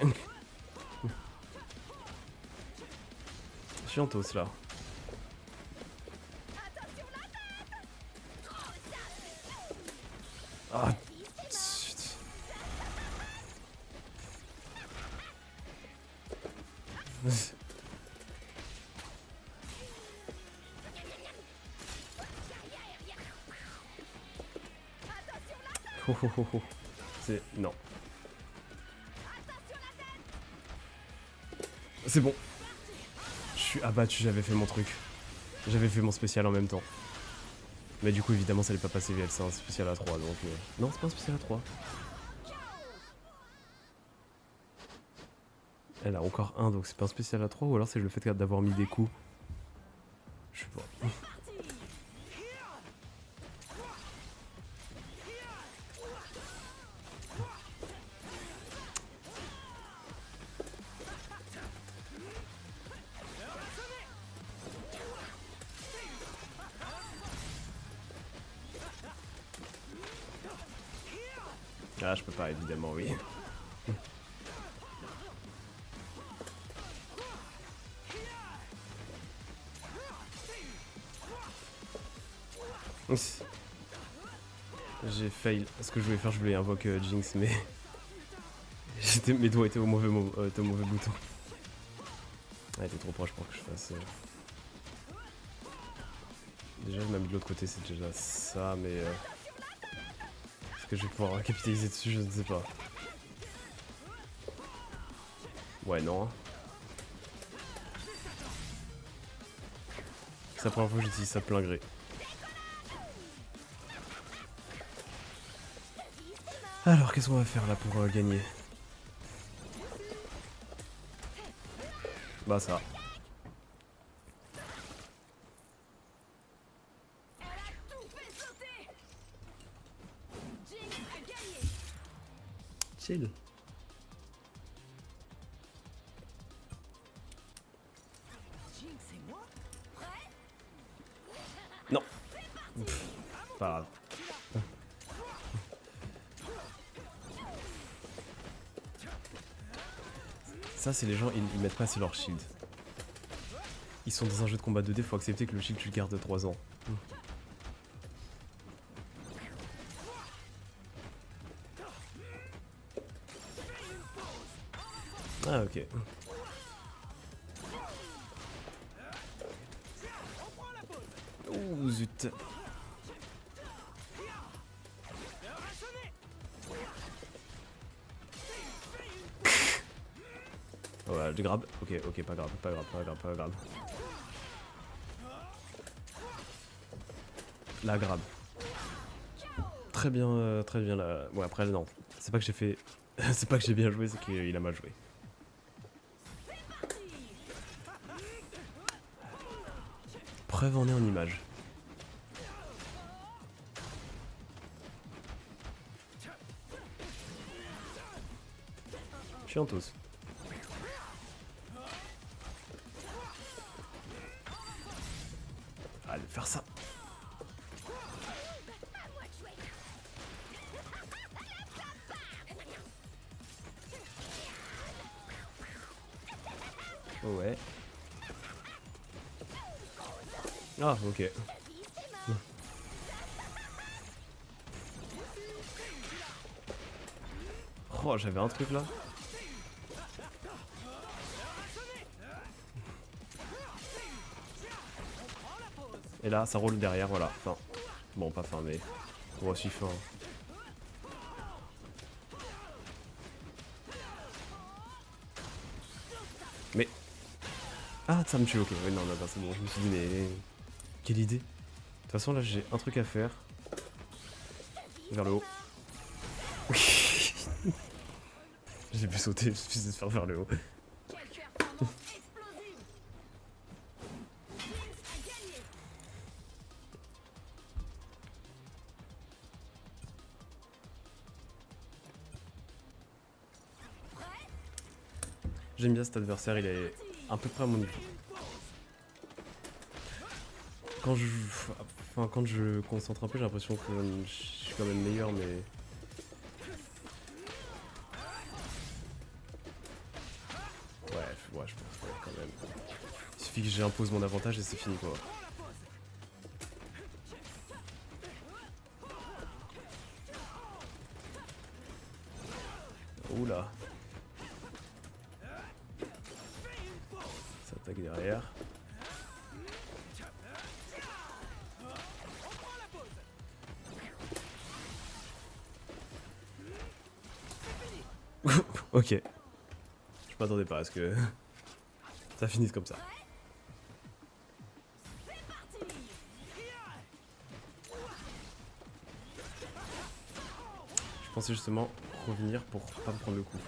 Chiantos, là. Ah, zut. Oh, oh, oh, oh. C'est... Non. C'est bon. Je suis abattu, j'avais fait mon truc. J'avais fait mon spécial en même temps. Mais du coup, évidemment, ça n'est pas passé VL, c'est un spécial à 3, donc... Non, c'est pas un spécial à 3. Elle a encore un, donc c'est pas un spécial à 3, ou alors c'est le fait d'avoir mis des coups. Je sais pas. Ah, je peux pas, évidemment, oui. J'ai fail. Ce que je voulais faire, je voulais invoquer Jinx, mais mes doigts étaient au mauvais, étaient au mauvais bouton. Ah, t'es trop proche pour que je fasse. Déjà, je m'ai mis de l'autre côté, c'est déjà ça, mais est-ce que je vais pouvoir capitaliser dessus? Je ne sais pas. Ouais, non. C'est la première fois que j'utilise ça plein gré. Alors, qu'est-ce qu'on va faire là pour gagner? Bah ça. Elle a tout fait sauter. Jinx a gagné. Chill. Jinx et moi. Prêt? Non. Pff, pas grave. Ça, c'est les gens, ils mettent pas assez leur shield. Ils sont dans un jeu de combat 2D, faut accepter que le shield tu le gardes 3 ans. Ah, ok. Ouh, zut. Ouais, je grab. Ok, ok, pas grave, pas grave, pas grave, pas grave. La grab. Très bien là. Ouais, après, non. C'est pas que j'ai fait. C'est pas que j'ai bien joué, c'est qu'il a mal joué. Preuve en est en image. Chiantos. Allez, faire ça. Ouais. Ah, ok. Oh, j'avais un truc là. Et là, ça roule derrière, voilà. Fin. Bon, pas fin, mais... Bon, aussi fin. Mais... Ah, ça me tue, ok. Oui, non, non, non, c'est bon. Je me suis dit, mais... Quelle idée. De toute façon, là, j'ai un truc à faire. Vers le haut. J'ai pu sauter, je me suis dit de faire vers le haut. Quelle performance explosive. Jinx a gagné. Prêt? J'aime bien cet adversaire, il est à peu près à mon niveau. Quand je... Enfin, quand je concentre un peu, j'ai l'impression que je suis quand même meilleur, mais... Ouais, je pense ouais, quand même. Il suffit que j'impose mon avantage et c'est fini, quoi. Oula. Ça attaque derrière. Ok. Je m'attendais pas à ce que ça finisse comme ça. Je pensais justement revenir pour pas me prendre le coup.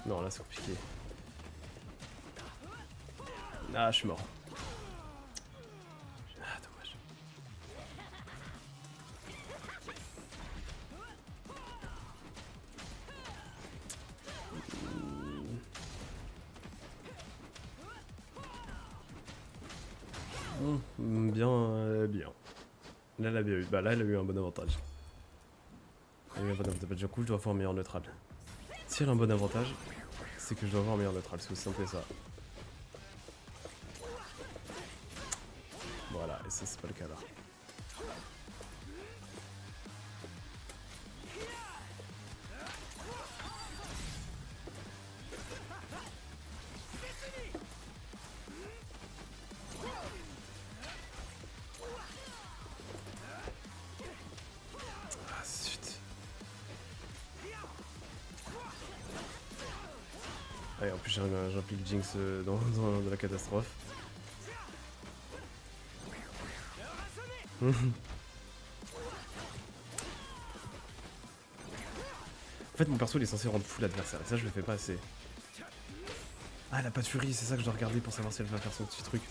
Non, là c'est compliqué. Ah, je suis mort. Bien, bien. Là, elle a bien eu. Bah là, elle a eu un bon avantage. Elle a eu un bon avantage. Du coup, je dois avoir un meilleur neutral. Si elle a un bon avantage, c'est que je dois avoir un meilleur neutral. C'est aussi simple que ça. Voilà, et ça, c'est pas le cas là. Ah, zut. Ah, et en plus, j'implique Jinx dans la catastrophe. En fait, mon perso il est censé rendre fou l'adversaire, et ça je le fais pas assez. Ah, elle a pas de furie, c'est ça que je dois regarder pour savoir si elle va faire son petit truc.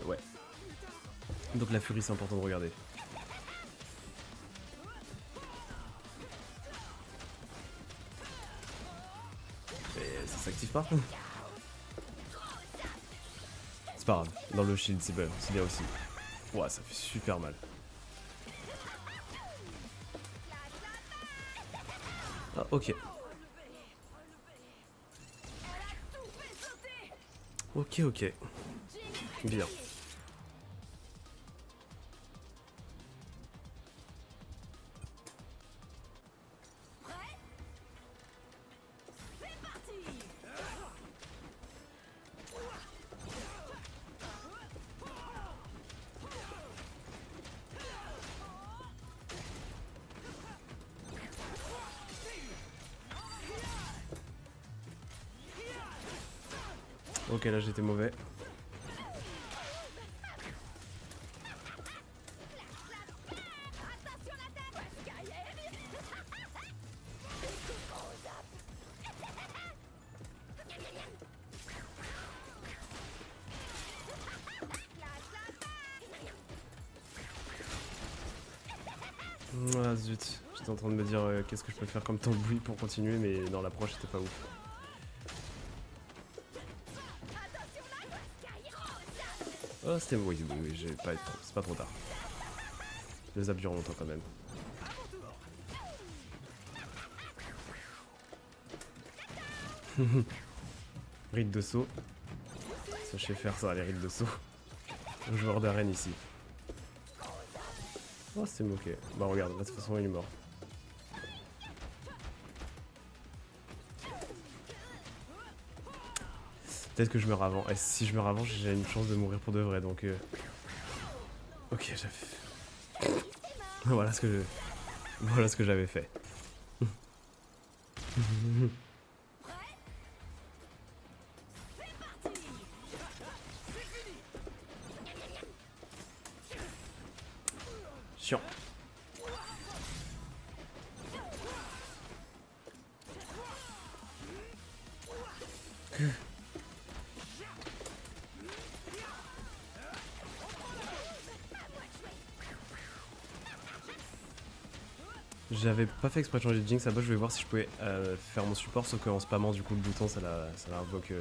Ouais. Donc la furie c'est important de regarder. Et ça s'active pas. C'est pas grave, dans le shield c'est bien aussi. Ouah, ça fait super mal. Ah, ok. Ok. Bien. Ok, là j'étais mauvais. Ah zut, j'étais en train de me dire qu'est-ce que je peux faire comme temps de bruit pour continuer, mais dans l'approche c'était pas ouf. Oh, c'était oui, j'ai pas être c'est pas trop tard. Le zap dure longtemps quand même. Rite de saut. Sachez faire ça, les rites de saut. Un joueur d'arène ici. Oh, c'est moqué. Bah regarde, de toute façon il est mort. Peut-être que je meurs avant. Et si je meurs avant, j'ai une chance de mourir pour de vrai, donc... Ok, j'avais... Voilà ce que j'avais fait. Chiant. J'avais pas fait exprès de changer de Jinx, à bas je voulais voir si je pouvais faire mon support, sauf qu'en spammant du coup le bouton ça invoque,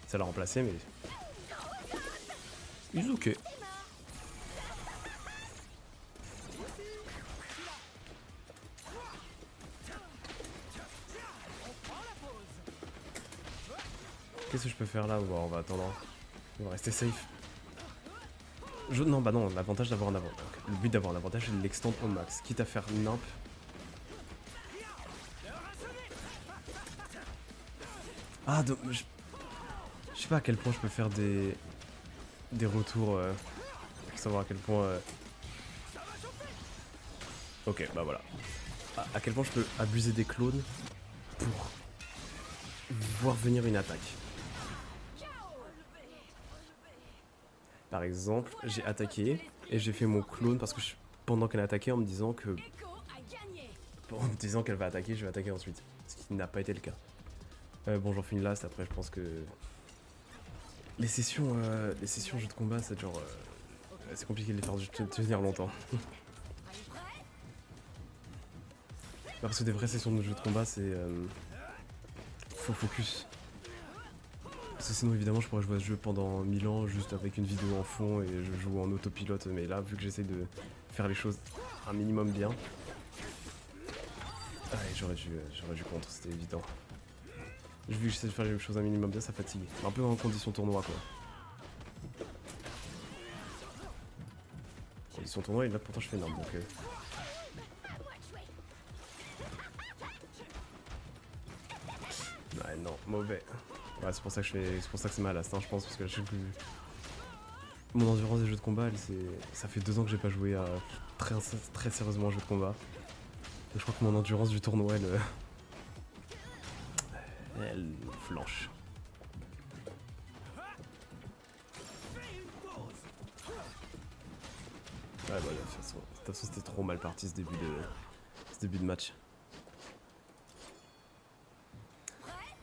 ça l'a remplacé, mais... Ils ok. Qu'est-ce que je peux faire là? Bon, on va attendre. On va rester safe. Non, bah non, l'avantage d'avoir un avantage. Le but d'avoir un avantage c'est de l'extendre au max. Quitte à faire nimp. Ah, donc, je sais pas à quel point je peux faire des retours pour savoir à quel point... Ok, bah voilà. À quel point je peux abuser des clones pour voir venir une attaque. Par exemple, j'ai attaqué et j'ai fait mon clone parce que pendant qu'elle attaquait en me disant que... En me disant qu'elle va attaquer, je vais attaquer ensuite. Ce qui n'a pas été le cas. Bon, j'en fais une last, après je pense que... Les sessions jeux de combat, c'est genre... c'est compliqué de les faire tenir longtemps. Parce que des vraies sessions de jeux de combat, c'est... faut focus. Parce que sinon évidemment je pourrais jouer à ce jeu pendant 1000 ans juste avec une vidéo en fond et je joue en autopilote, mais là vu que j'essaie de faire les choses un minimum bien. Ah, j'aurais dû contre, c'était évident. Vu que j'essaie de faire les choses un minimum bien, ça fatigue. Un peu en condition tournoi quoi. Condition tournoi et là pourtant je fais énorme donc ouais non, mauvais. Ouais c'est pour ça que c'est pour ça que c'est mal à l'instant je pense parce que je sais que mon endurance des jeux de combat ça fait 2 ans que j'ai pas joué à très sérieusement un jeu de combat. Et je crois que mon endurance du tournoi elle flanche. Ouais bah de toute façon c'était trop mal parti ce début de match.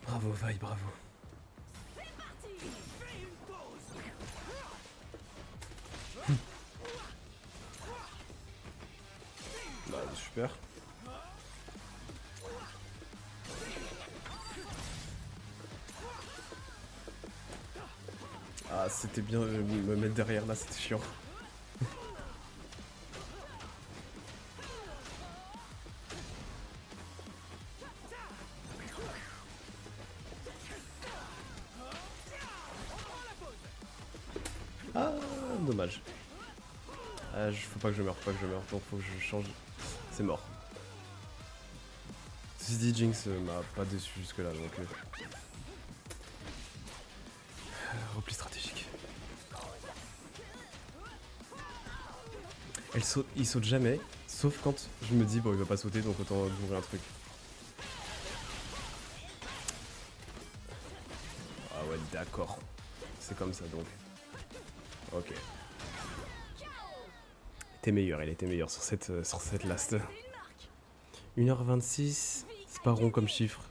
Bravo Vi, bravo. Bah super. Ah c'était bien me mettre derrière là, c'était chiant. Ah dommage. Ah, faut pas que je meure, donc faut que je change. C'est mort. Ceci dit, Jinx m'a pas déçu jusque là donc. Repli stratégique. Il saute jamais, sauf quand je me dis bon il va pas sauter donc autant ouvrir un truc. Ah ouais d'accord. C'est comme ça donc. Ok. Il était meilleur sur cette last. 1h26, c'est pas rond comme chiffre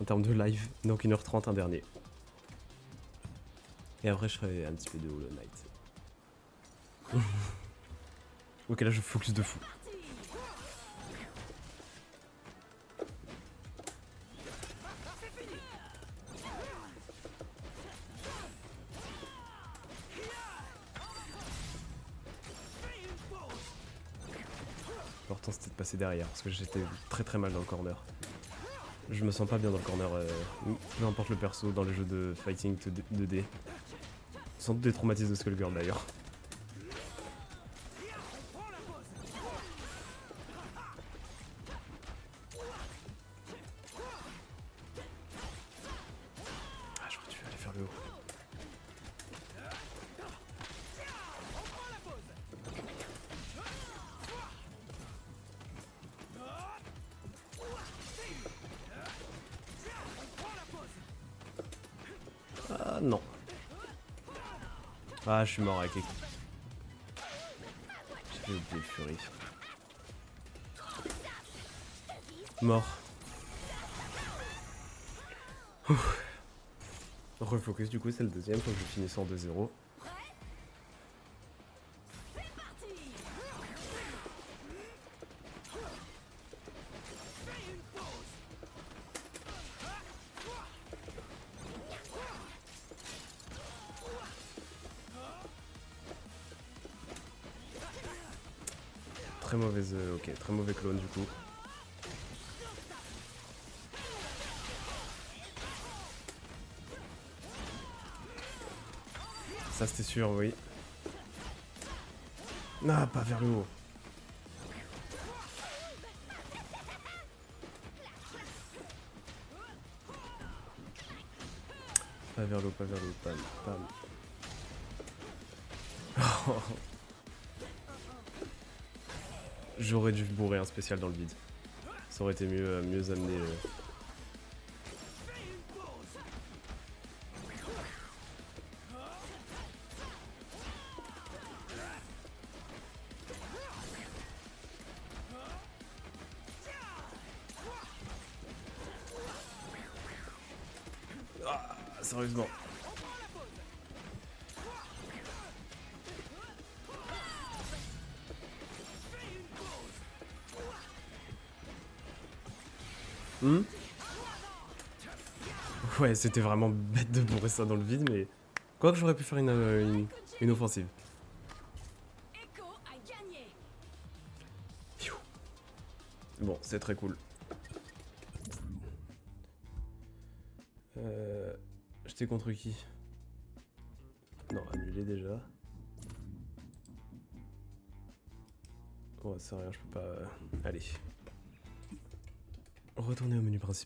en termes de live, donc 1h30 un dernier. Et après je ferai un petit peu de Hollow Knight. Ok là je focus de fou. L'important c'était de passer derrière parce que j'étais très mal dans le corner. Je me sens pas bien dans le corner, peu importe le perso dans les jeux de fighting 2D. Sans doute des traumatismes de Skullgirl d'ailleurs. Ah j'aurais dû aller faire le haut. Ah non. Ah je suis mort avec les... J'ai oublié le Fury. Mort. Refocus du coup c'est le deuxième, faut que je finisse en 2-0. Très mauvaise, ok, très mauvais clone du coup. Ça c'était sûr, oui. Ah, pas vers le haut. Pas vers le haut, pam, pam. J'aurais dû bourrer un spécial dans le vide. Ça aurait été mieux amené. Ah, sérieusement. Ouais, c'était vraiment bête de bourrer ça dans le vide, mais... Quoi que j'aurais pu faire une offensive. Echo a gagné. Pfiou. Bon, c'est très cool. J'étais contre qui? Non, annulé déjà. Ouais, c'est rien, je peux pas... Allez. Retourner au menu principal.